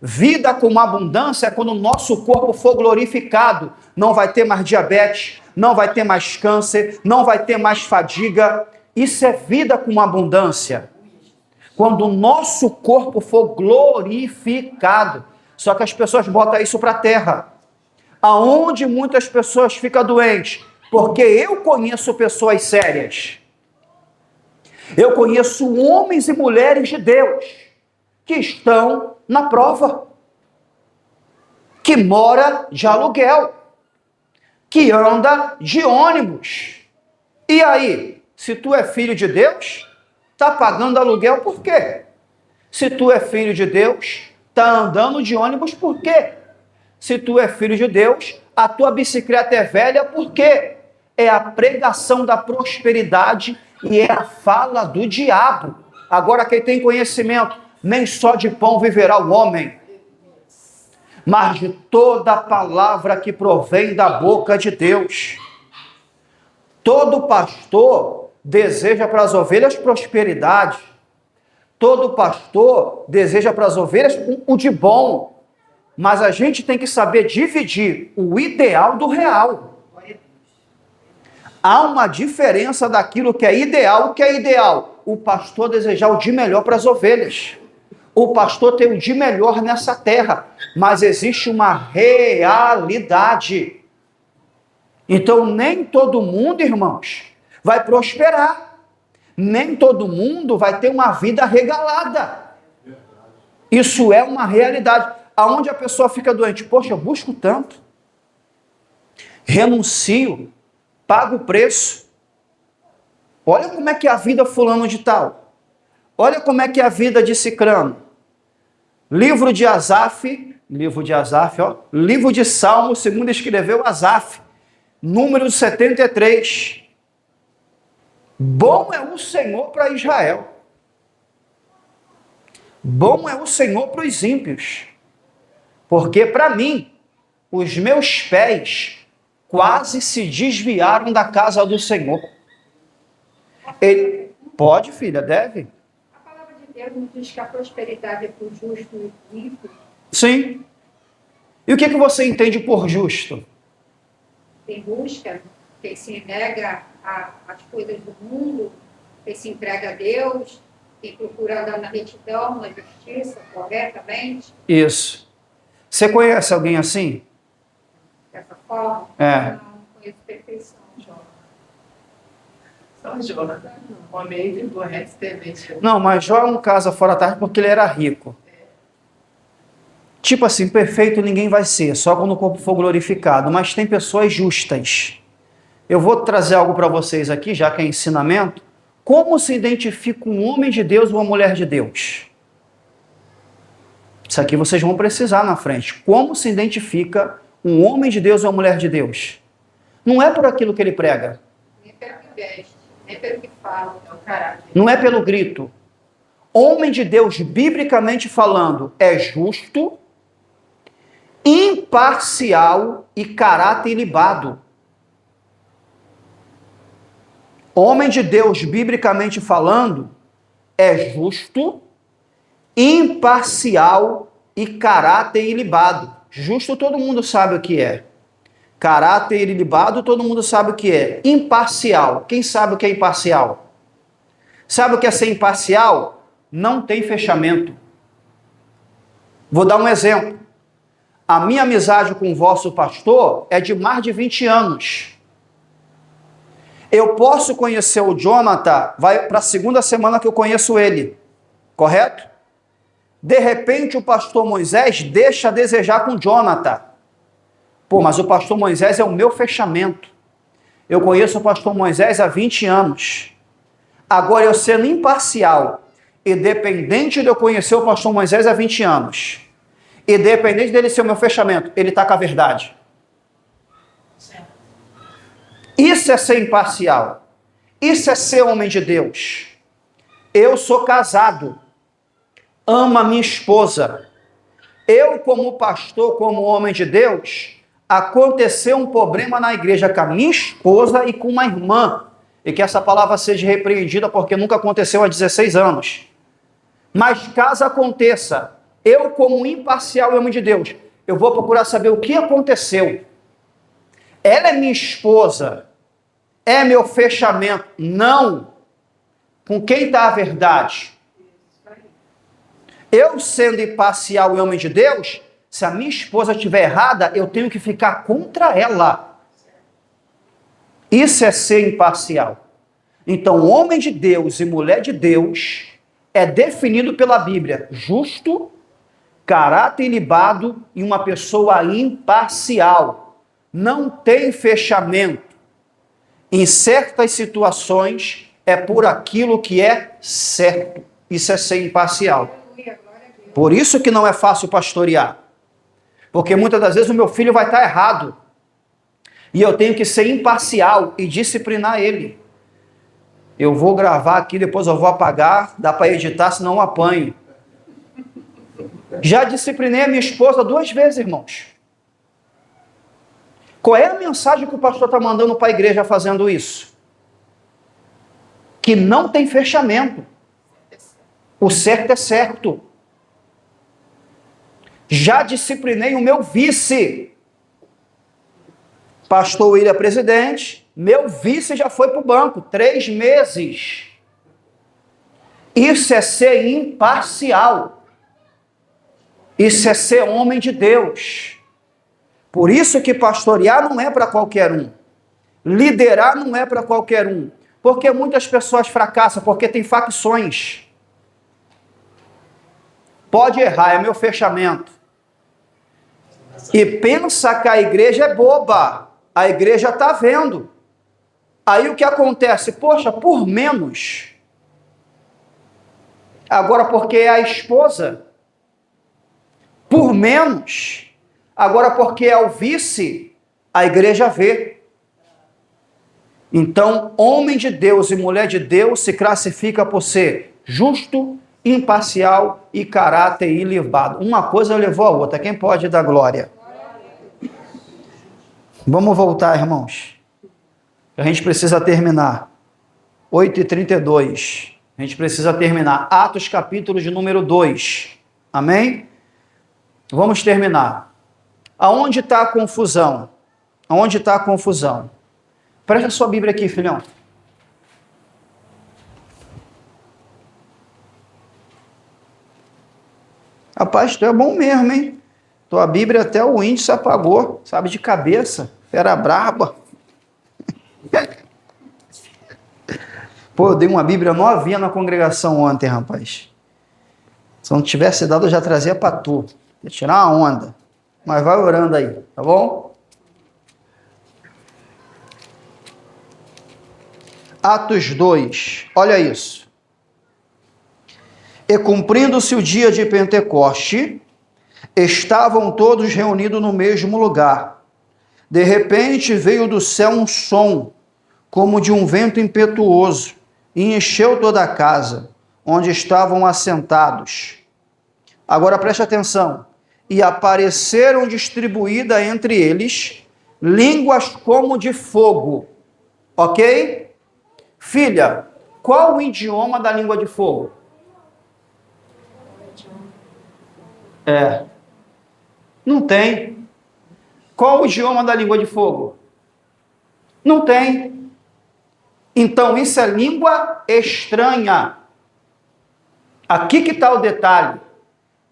Speaker 1: Vida com abundância é quando o nosso corpo for glorificado. Não vai ter mais diabetes, não vai ter mais câncer, não vai ter mais fadiga. Isso é vida com abundância. Quando o nosso corpo for glorificado. Só que as pessoas botam isso para a terra. Aonde muitas pessoas ficam doentes? Porque eu conheço pessoas sérias. Eu conheço homens e mulheres de Deus que estão na prova, que mora de aluguel, que anda de ônibus. E aí, se tu é filho de Deus, está pagando aluguel por quê? Se tu é filho de Deus, está andando de ônibus por quê? Se tu é filho de Deus, a tua bicicleta é velha por quê? É a pregação da prosperidade e é a fala do diabo. Agora quem tem conhecimento, nem só de pão viverá o homem, mas de toda palavra que provém da boca de Deus. Todo pastor deseja para as ovelhas prosperidade. Todo pastor deseja para as ovelhas o de bom. Mas a gente tem que saber dividir o ideal do real. Há uma diferença daquilo que é ideal. O que é ideal? O pastor desejar o de melhor para as ovelhas. O pastor tem o de melhor nessa terra. Mas existe uma realidade. Então, nem todo mundo, irmãos, vai prosperar. Nem todo mundo vai ter uma vida regalada. Isso é uma realidade. Aonde a pessoa fica doente? Poxa, eu busco tanto. Renuncio. Pago o preço. Olha como é que é a vida fulano de tal. Olha como é que é a vida de Cicrano. Livro de Asaf, ó. Livro de Salmo, segundo escreveu Asaf. Número 73. Bom é o Senhor para Israel. Bom é o Senhor para os ímpios. Porque para mim, os meus pés quase se desviaram da casa do Senhor. Ele... Pode, filha, deve?
Speaker 2: A palavra de Deus nos diz que a prosperidade é para o justo e rico.
Speaker 1: Sim. E o que você entende por justo?
Speaker 2: Quem busca, quem se nega às coisas do mundo, quem se entrega a Deus, quem procura andar na retidão, na justiça, corretamente.
Speaker 1: Isso. Você conhece alguém assim?
Speaker 2: Dessa forma,
Speaker 1: É.
Speaker 2: não conheço perfeição, Jó.
Speaker 5: Só Jó. Homem correto, temente.
Speaker 1: Não, mas Jó é um caso fora da tarde porque ele era rico. Tipo assim, perfeito ninguém vai ser, só quando o corpo for glorificado. Mas tem pessoas justas. Eu vou trazer algo para vocês aqui, já que é ensinamento. Como se identifica um homem de Deus ou uma mulher de Deus? Isso aqui vocês vão precisar na frente. Como se identifica um homem de Deus ou uma mulher de Deus? Não é por aquilo que ele prega.
Speaker 2: Nem pelo que veste, nem pelo que fala.
Speaker 3: É o caráter.
Speaker 1: Não é pelo grito. Homem de Deus, biblicamente falando, é justo, imparcial e caráter ilibado. Homem de Deus, biblicamente falando, é justo, imparcial e caráter ilibado. Justo todo mundo sabe o que é. Caráter ilibado todo mundo sabe o que é. Imparcial. Quem sabe o que é imparcial? Sabe o que é ser imparcial? Não tem fechamento. Vou dar um exemplo. A minha amizade com o vosso pastor é de mais de 20 anos. Eu posso conhecer o Jonathan, vai para a segunda semana que eu conheço ele, correto? De repente o pastor Moisés deixa a desejar com o Jonathan. Pô, mas o pastor Moisés é o meu fechamento. Eu conheço o pastor Moisés há 20 anos. Agora eu sendo imparcial, independente de eu conhecer o pastor Moisés há 20 anos, independente dele ser o meu fechamento, ele está com a verdade. Isso é ser imparcial. Isso é ser homem de Deus. Eu sou casado. Amo a minha esposa. Eu, como pastor, como homem de Deus, aconteceu um problema na igreja com a minha esposa e com uma irmã. E que essa palavra seja repreendida porque nunca aconteceu há 16 anos. Mas caso aconteça, eu, como imparcial e homem de Deus, eu vou procurar saber o que aconteceu. Ela é minha esposa, é meu fechamento. Não. Com quem está a verdade? Eu, sendo imparcial e homem de Deus, se a minha esposa estiver errada, eu tenho que ficar contra ela. Isso é ser imparcial. Então, homem de Deus e mulher de Deus é definido pela Bíblia justo, caráter ilibado e uma pessoa imparcial. Não tem fechamento. Em certas situações, é por aquilo que é certo. Isso é ser imparcial. Por isso que não é fácil pastorear. Porque muitas das vezes o meu filho vai estar errado. E eu tenho que ser imparcial e disciplinar ele. Eu vou gravar aqui, depois eu vou apagar, dá para editar, senão eu apanho. Já disciplinei a minha esposa 2 vezes, irmãos. Qual é a mensagem que o pastor está mandando para a igreja fazendo isso? Que não tem fechamento. O certo é certo. Já disciplinei o meu vice. Pastor William é presidente, meu vice já foi para o banco, 3 meses. Isso é ser imparcial. Isso é ser homem de Deus. Por isso que pastorear não é para qualquer um. Liderar não é para qualquer um. Porque muitas pessoas fracassam, porque tem facções. Pode errar, é meu fechamento. E pensa que a igreja é boba. A igreja está vendo. Aí o que acontece? Poxa, por menos. Agora porque é a esposa. Por menos. Agora porque é o vice, a igreja vê. Então, homem de Deus e mulher de Deus se classifica por ser justo, imparcial e caráter ilibado. Uma coisa levou a outra. Quem pode dar glória? Vamos voltar, irmãos. A gente precisa terminar. 8h32. A gente precisa terminar. Atos capítulo de número 2. Amém? Vamos terminar. Aonde está a confusão? Aonde está a confusão? Presta a sua Bíblia aqui, filhão. Rapaz, tu é bom mesmo, hein? Tua Bíblia até o índice apagou, sabe de cabeça. Era braba. Pô, eu dei uma Bíblia novinha na congregação ontem, rapaz. Se não tivesse dado, eu já trazia para tu. Ia tirar uma onda. Mas vai orando aí, tá bom? Atos 2, olha isso. E cumprindo-se o dia de Pentecoste, Estavam todos reunidos no mesmo lugar. De repente veio do céu um som, como de um vento impetuoso, e encheu toda a casa, onde estavam assentados. Agora preste atenção. E apareceram distribuídas entre eles línguas como de fogo. Ok? Filha, qual o idioma da língua de fogo? Não tem. Qual o idioma da língua de fogo? Não tem. Então isso é língua estranha. Aqui que está o detalhe.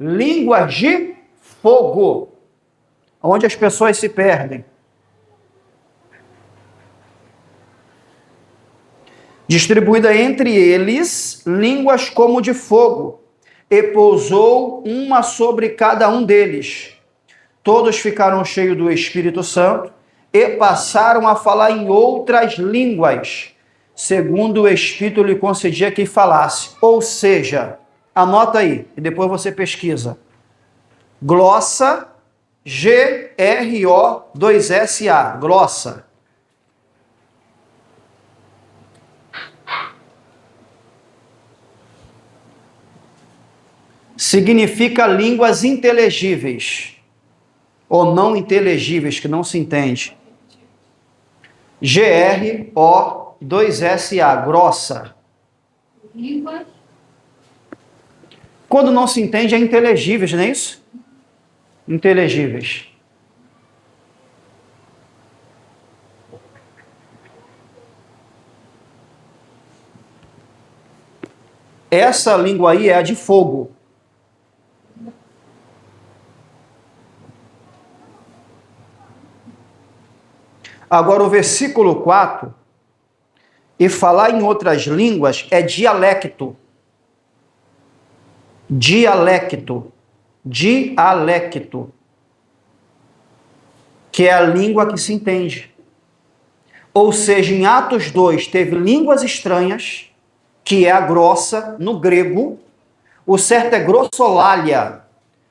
Speaker 1: Língua de fogo. Onde as pessoas se perdem. Distribuída entre eles línguas como de fogo, e pousou uma sobre cada um deles. Todos ficaram cheios do Espírito Santo e passaram a falar em outras línguas, segundo o Espírito lhe concedia que falasse. Ou seja, anota aí, e depois você pesquisa. Glossa, G-R-O-2-S-A, glossa. Significa línguas inteligíveis, ou não inteligíveis, que não se entende. G-R-O-2-S-A, grossa.
Speaker 2: Línguas.
Speaker 1: Quando não se entende é inteligíveis, não é isso? Inteligíveis. Essa língua aí é a de fogo. Agora o versículo 4, e falar em outras línguas é dialecto. Dialecto. Dialecto. Que é a língua que se entende. Ou seja, em Atos 2 teve línguas estranhas, que é a grossa, no grego. O certo é grossolalia.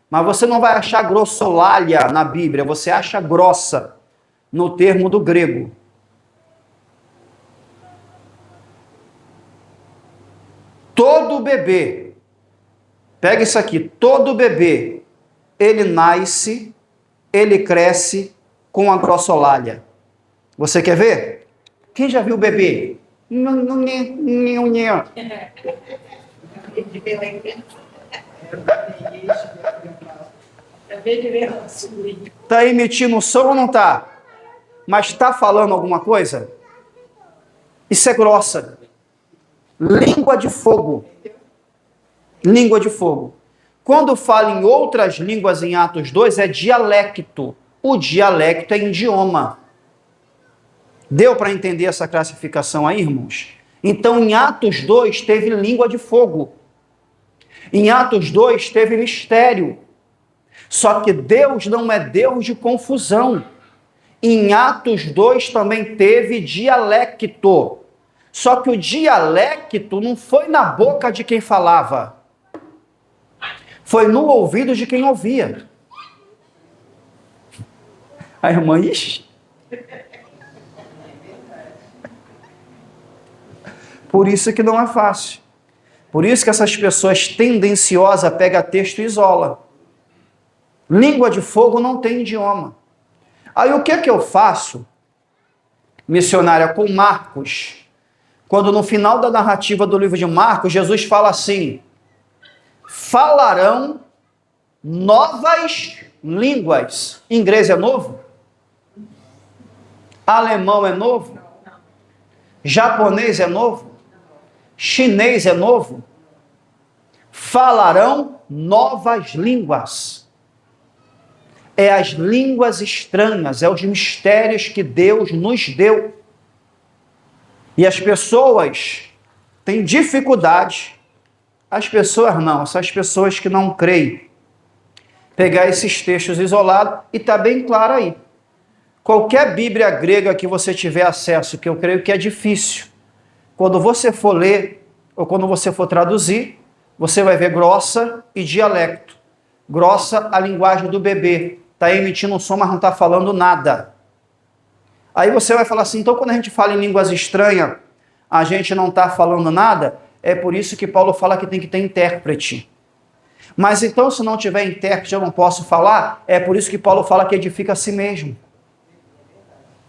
Speaker 1: Mas você não vai achar grossolalia na Bíblia, você acha grossa no termo do grego. Todo bebê, pega isso aqui, todo bebê, ele nasce, ele cresce com a grossolalia. Você quer ver? Quem já viu o bebê? Está emitindo som ou não está? Mas está falando alguma coisa? Isso é grossa. Língua de fogo. Língua de fogo. Quando fala em outras línguas em Atos 2, é dialecto. O dialecto é idioma. Deu para entender essa classificação aí, irmãos? Então, em Atos 2, teve língua de fogo. Em Atos 2, teve mistério. Só que Deus não é Deus de confusão. Em Atos 2 também teve dialecto. Só que o dialecto não foi na boca de quem falava. Foi no ouvido de quem ouvia. A irmã, ixi. Por isso que não é fácil. Por isso que essas pessoas tendenciosas pegam texto e isola. Língua de fogo não tem idioma. Aí o que é que eu faço, missionária, com Marcos? Quando no final da narrativa do livro de Marcos, Jesus fala assim: falarão novas línguas. Inglês é novo? Alemão é novo? Japonês é novo? Chinês é novo? Falarão novas línguas. É as línguas estranhas, é os mistérios que Deus nos deu. E as pessoas têm dificuldade, as pessoas não, são as pessoas que não creem, pegar esses textos isolados, e está bem claro aí. Qualquer Bíblia grega que você tiver acesso, que eu creio que é difícil, quando você for ler, ou quando você for traduzir, você vai ver grossa e dialecto. grossa a linguagem do bebê. Está emitindo um som, mas não está falando nada. Aí você vai falar assim, então quando a gente fala em línguas estranhas, a gente não está falando nada? É por isso que Paulo fala que tem que ter intérprete. Mas então, se não tiver intérprete, eu não posso falar? É por isso que Paulo fala que edifica a si mesmo.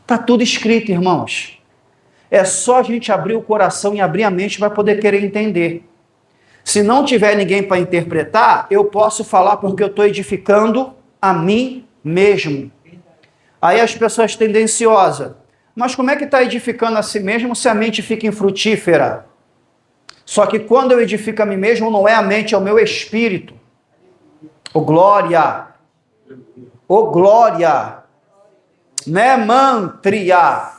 Speaker 1: Está tudo escrito, irmãos. É só a gente abrir o coração e abrir a mente para poder querer entender. Se não tiver ninguém para interpretar, eu posso falar porque eu estou edificando a mim mesmo. Aí as pessoas tendenciosas, mas como é que está edificando a si mesmo se a mente fica infrutífera? Só que quando eu edifico a mim mesmo, não é a mente, é o meu espírito. Ô glória! Ô glória! Né, mantria?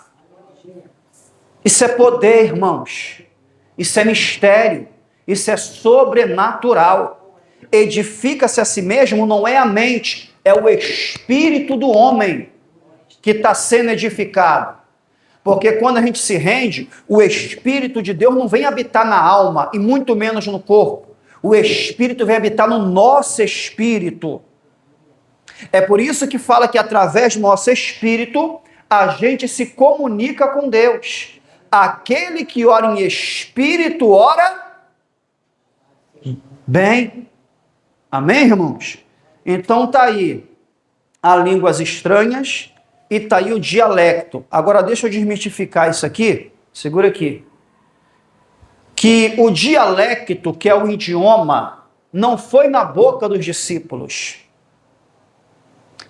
Speaker 1: Isso é poder, irmãos. Isso é mistério. Isso é sobrenatural. Edifica-se a si mesmo, não é a mente, é o espírito do homem que está sendo edificado. Porque quando a gente se rende, o Espírito de Deus não vem habitar na alma, e muito menos no corpo. O Espírito vem habitar no nosso espírito. É por isso que fala que através do nosso espírito, a gente se comunica com Deus. Aquele que ora em espírito, ora bem. Amém, irmãos? Então tá aí as línguas estranhas, e está aí o dialecto. Agora deixa eu desmistificar isso aqui. Segura aqui. Que o dialecto, que é o idioma, não foi na boca dos discípulos,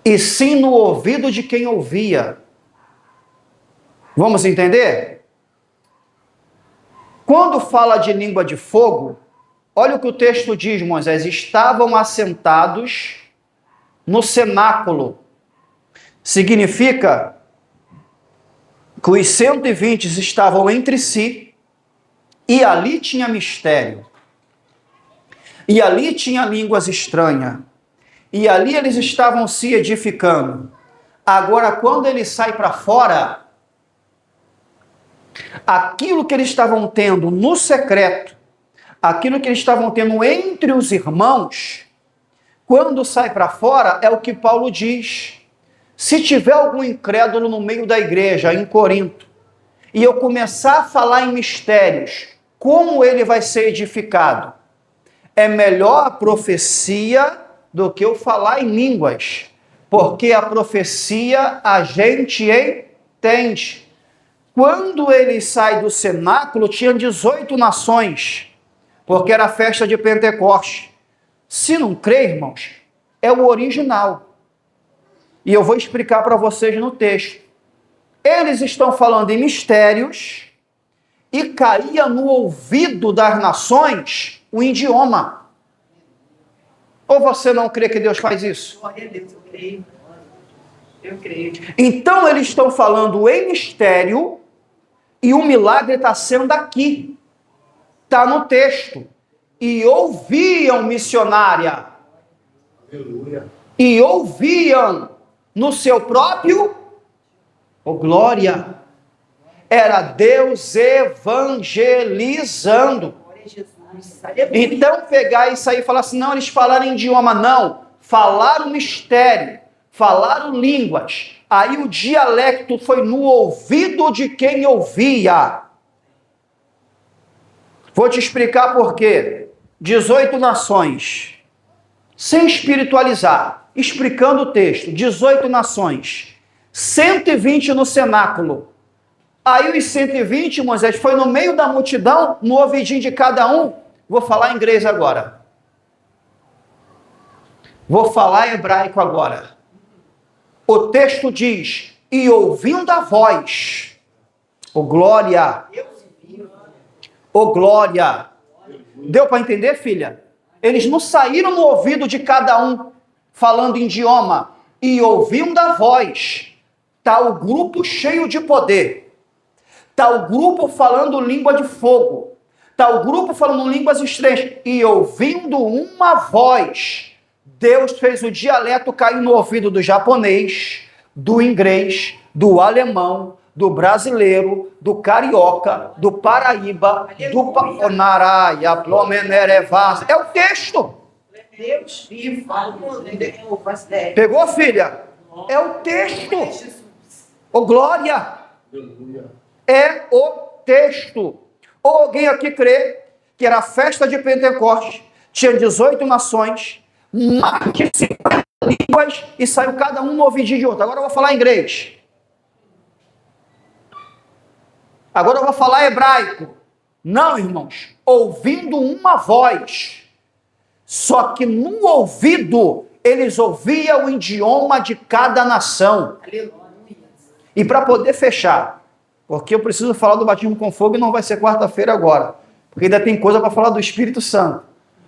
Speaker 1: e sim no ouvido de quem ouvia. Vamos entender? Quando fala de língua de fogo, olha o que o texto diz, Moisés. Estavam assentados no cenáculo. Significa que os 120 estavam entre si, e ali tinha mistério, e ali tinha línguas estranhas, e ali eles estavam se edificando. Agora, quando ele sai para fora, aquilo que eles estavam tendo no secreto, aquilo que eles estavam tendo entre os irmãos, quando sai para fora, é o que Paulo diz. Se tiver algum incrédulo no meio da igreja, em Corinto, e eu começar a falar em mistérios, como ele vai ser edificado? É melhor a profecia do que eu falar em línguas, porque a profecia a gente entende. Quando ele sai do cenáculo, tinha 18 nações, porque era a festa de Pentecostes. Se não crê, irmãos, é o original. E eu vou explicar para vocês no texto. Eles estão falando em mistérios e caía no ouvido das nações o idioma. Ou você não crê que Deus faz isso?
Speaker 5: Glória a Deus, eu creio. Eu creio.
Speaker 1: Então eles estão falando em mistério e o milagre está sendo aqui. Está no texto. E ouviam, missionária.
Speaker 6: Aleluia.
Speaker 1: E ouviam no seu próprio, glória, era Deus evangelizando. Então pegar isso aí e falar assim, não, eles falaram em idioma, não, falaram mistério, falaram línguas, aí o dialecto foi no ouvido de quem ouvia. Vou te explicar por quê. 18 nações, sem espiritualizar, explicando o texto, 18 nações, 120 no cenáculo. Aí os 120, Moisés, foi no meio da multidão, no ouvidinho de cada um. Vou falar inglês agora. Vou falar hebraico agora. O texto diz, e ouvindo a voz, glória, glória. Deu para entender, filha? Eles não saíram no ouvido de cada um, falando em idioma, e ouvindo a voz. Está o grupo cheio de poder. Está o grupo falando língua de fogo. Está o grupo falando línguas estranhas. E ouvindo uma voz. Deus fez o dialeto cair no ouvido do japonês, do inglês, do alemão, do brasileiro, do carioca, do paraíba, do Naraia, Plomenerevas. É o texto.
Speaker 5: Deus vivo, o pastel.
Speaker 1: Pegou, filha? É o texto. Ô, glória!
Speaker 6: Aleluia.
Speaker 1: É o texto. Ou alguém aqui crê que era a festa de Pentecostes, tinha 18 nações, mais de 50 línguas e saiu cada um no ouvidinho de outro. Agora eu vou falar inglês. Agora eu vou falar hebraico. Não, irmãos. Ouvindo uma voz. Só que no ouvido, eles ouviam o idioma de cada nação. E para poder fechar, porque eu preciso falar do batismo com fogo e não vai ser quarta-feira agora, porque ainda tem coisa para falar do Espírito Santo.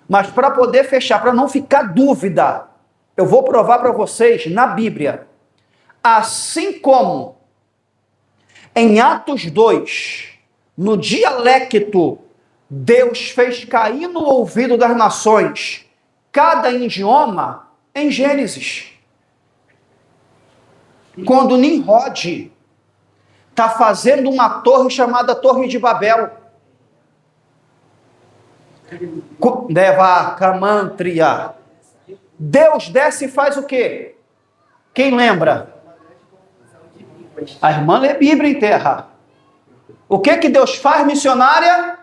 Speaker 1: Mas para poder fechar, para não ficar dúvida, eu vou provar para vocês na Bíblia. Assim como em Atos 2, no dialecto, Deus fez cair no ouvido das nações cada idioma em Gênesis. Quando Nimrod está fazendo uma torre chamada Torre de Babel. Deva Camantria. Deus desce e faz o quê? Quem lembra? A irmã lê Bíblia em terra. O que Deus faz, missionária?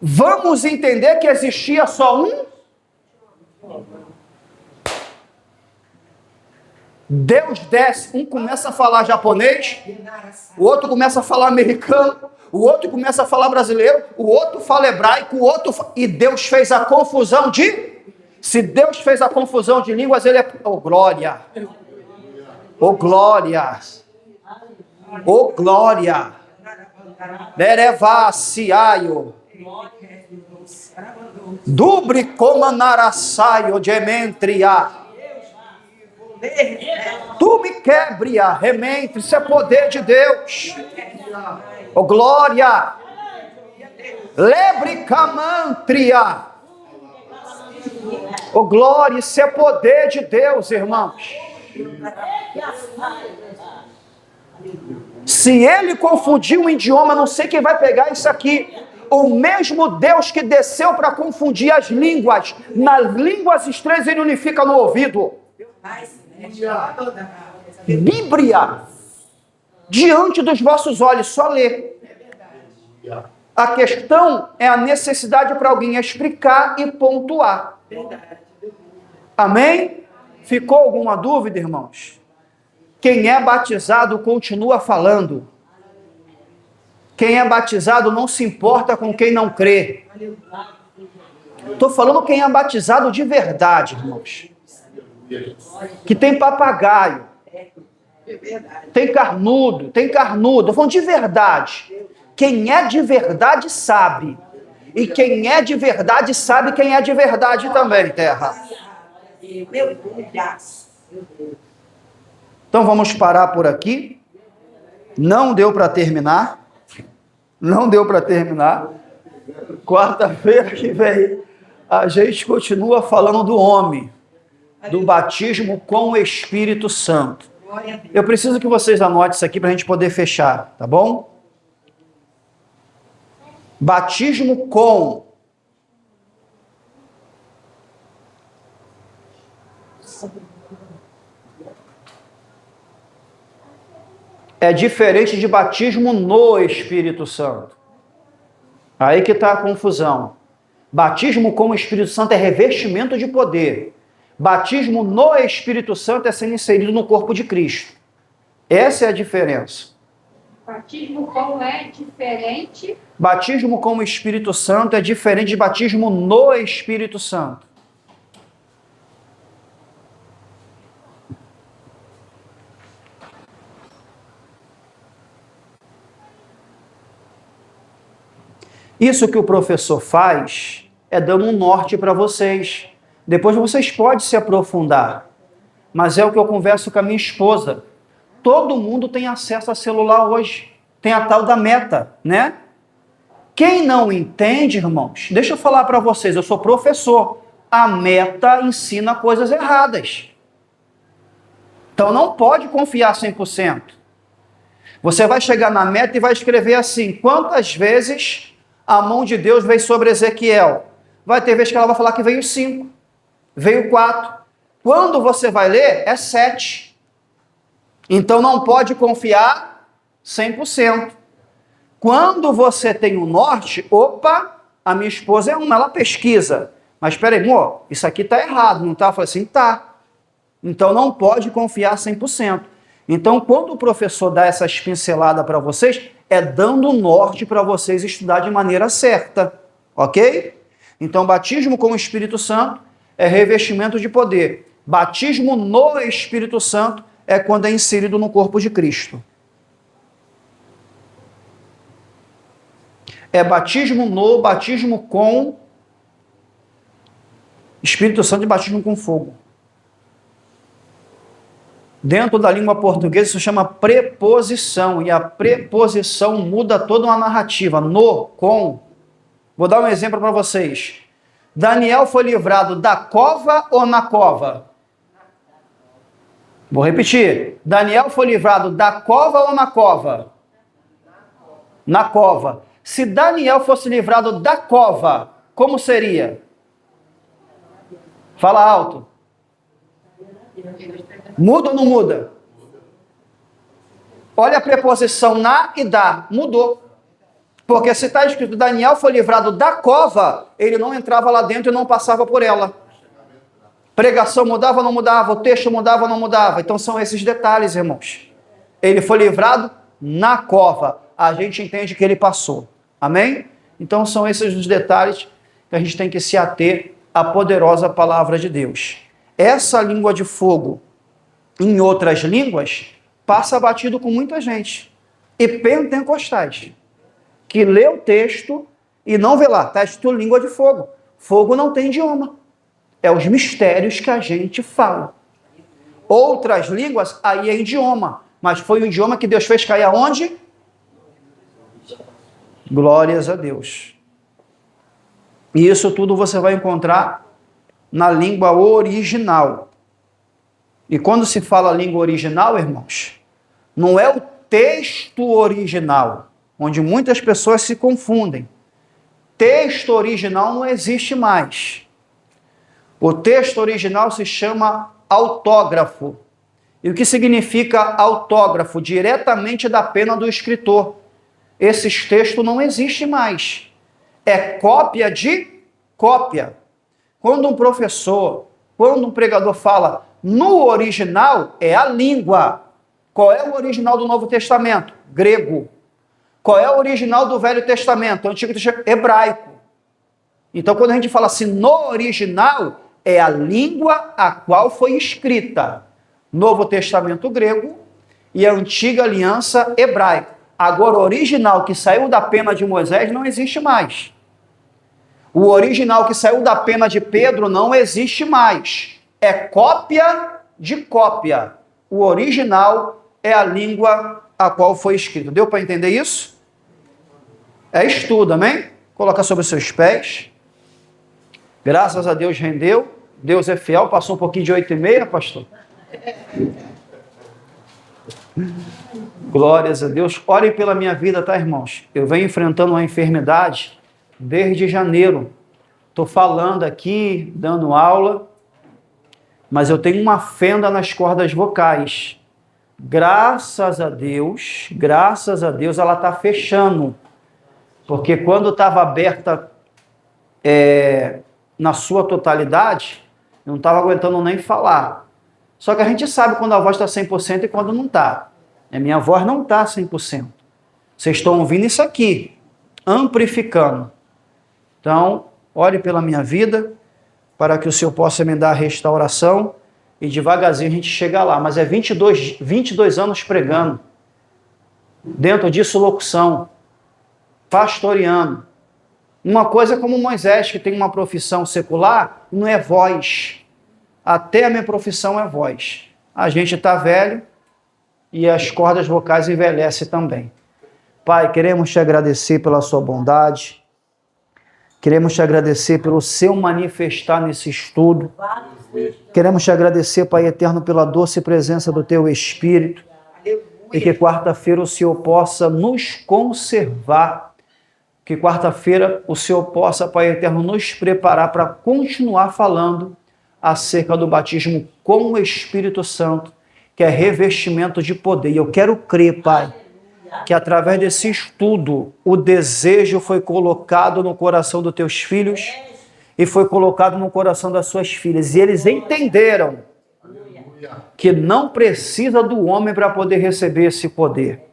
Speaker 1: Vamos entender que existia só um? Deus desce, um começa a falar japonês, o outro começa a falar americano, o outro começa a falar brasileiro, o outro fala hebraico, e Deus fez a confusão de... Se Deus fez a confusão de línguas, ele é... Oh, glória! Oh, glória! Oh, glória! Lerevaciaio! Dubre comanarasaio gementria. Tu me quebria, remente, isso é poder de Deus. Oh, glória! Lebre camantria. Oh, glória, isso é poder de Deus, irmãos. Se ele confundir um idioma, não sei quem vai pegar isso aqui. O mesmo Deus que desceu para confundir as línguas, nas línguas estranhas ele unifica no ouvido. Bíblia, diante dos vossos olhos, só ler. A questão é a necessidade para alguém explicar e pontuar. Amém? Ficou alguma dúvida, irmãos? Quem é batizado continua falando. Quem é batizado não se importa com quem não crê. Estou falando quem é batizado de verdade, irmãos. Que tem papagaio, tem carnudo. Estou falando de verdade. Quem é de verdade sabe. E quem é de verdade sabe quem é de verdade também, terra. Então vamos parar por aqui. Não deu para terminar. Quarta-feira que vem a gente continua falando do homem, do batismo com o Espírito Santo. Eu preciso que vocês anotem isso aqui para a gente poder fechar, tá bom? Batismo com é diferente de batismo no Espírito Santo. Aí que está a confusão. Batismo com o Espírito Santo é revestimento de poder. Batismo no Espírito Santo é ser inserido no corpo de Cristo. Essa é a diferença.
Speaker 2: Batismo com é diferente.
Speaker 1: Batismo com o Espírito Santo é diferente de batismo no Espírito Santo. Isso que o professor faz é dando um norte para vocês. Depois vocês podem se aprofundar. Mas é o que eu converso com a minha esposa. Todo mundo tem acesso a celular hoje. Tem a tal da Meta, né? Quem não entende, irmãos, deixa eu falar para vocês, eu sou professor. A Meta ensina coisas erradas. Então não pode confiar 100%. Você vai chegar na Meta e vai escrever assim: quantas vezes a mão de Deus veio sobre Ezequiel? Vai ter vez que ela vai falar que veio 5, veio 4. Quando você vai ler, é 7. Então não pode confiar 100%. Quando você tem o norte, opa, a minha esposa é uma, ela pesquisa. Mas espera aí, amor, isso aqui está errado, não está? Eu falei assim, tá. Então não pode confiar 100%. Então quando o professor dá essas pinceladas para vocês, é dando o norte para vocês estudar de maneira certa, ok? Então batismo com o Espírito Santo é revestimento de poder. Batismo no Espírito Santo é quando é inserido no corpo de Cristo. É batismo no, batismo com Espírito Santo e batismo com fogo. Dentro da língua portuguesa isso chama preposição, e a preposição muda toda uma narrativa. No, com. Vou dar um exemplo para vocês. Daniel foi livrado da cova ou na cova? Vou repetir. Daniel foi livrado da cova ou na cova? Na cova. Se Daniel fosse livrado da cova, como seria? Fala alto. Muda ou não muda? Olha a preposição na e da. Mudou. Porque se está escrito Daniel foi livrado da cova, ele não entrava lá dentro e não passava por ela. Pregação mudava ou não mudava? O texto mudava ou não mudava? Então são esses detalhes, irmãos. Ele foi livrado na cova. A gente entende que ele passou. Amém? Então são esses os detalhes que a gente tem que se ater à poderosa palavra de Deus. Essa língua de fogo, em outras línguas, passa batido com muita gente. E pentecostais, que lê o texto e não vê lá, está escrito língua de fogo. Fogo não tem idioma. É os mistérios que a gente fala. Outras línguas, aí é idioma. Mas foi o idioma que Deus fez cair aonde? Glórias a Deus. E isso tudo você vai encontrar na língua original. E quando se fala língua original, irmãos, não é o texto original, onde muitas pessoas se confundem. Texto original não existe mais. O texto original se chama autógrafo. E o que significa autógrafo? Diretamente da pena do escritor. Esses textos não existem mais. É cópia de cópia. Quando um professor, quando um pregador fala no original, é a língua. Qual é o original do Novo Testamento? Grego. Qual é o original do Velho Testamento? Antigo Testamento? Hebraico. Então, quando a gente fala assim, no original, é a língua a qual foi escrita. Novo Testamento grego e a Antiga Aliança hebraica. Agora, o original que saiu da pena de Moisés não existe mais. O original que saiu da pena de Pedro não existe mais. É cópia de cópia. O original é a língua a qual foi escrito. Deu para entender isso? É estudo, amém? Coloca sobre os seus pés. Graças a Deus rendeu. Deus é fiel. Passou um pouquinho de 8h30, pastor? Glórias a Deus. Orem pela minha vida, tá, irmãos? Eu venho enfrentando uma enfermidade desde janeiro. Estou falando aqui, dando aula, mas eu tenho uma fenda nas cordas vocais. Graças a Deus, ela está fechando. Porque quando estava aberta na sua totalidade, eu não estava aguentando nem falar. Só que a gente sabe quando a voz está 100% e quando não está. A minha voz não está 100%. Vocês estão ouvindo isso aqui, amplificando. Então, ore pela minha vida, para que o Senhor possa me dar a restauração e devagarzinho a gente chega lá. Mas é 22 anos pregando. Dentro disso, locução, pastoreando. Uma coisa como Moisés, que tem uma profissão secular, não é voz. Até a minha profissão é voz. A gente está velho e as cordas vocais envelhecem também. Pai, queremos te agradecer pela sua bondade. Queremos te agradecer pelo seu manifestar nesse estudo. Queremos te agradecer, Pai eterno, pela doce presença do teu Espírito. E que quarta-feira o Senhor possa nos conservar. Que quarta-feira o Senhor possa, Pai eterno, nos preparar para continuar falando acerca do batismo com o Espírito Santo, que é revestimento de poder. E eu quero crer, Pai, que através desse estudo, o desejo foi colocado no coração dos teus filhos e foi colocado no coração das suas filhas. E eles entenderam que não precisa do homem para poder receber esse poder.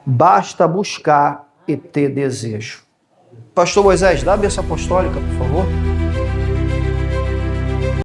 Speaker 1: Basta buscar e ter desejo. Pastor Moisés, dá a bênção apostólica, por favor.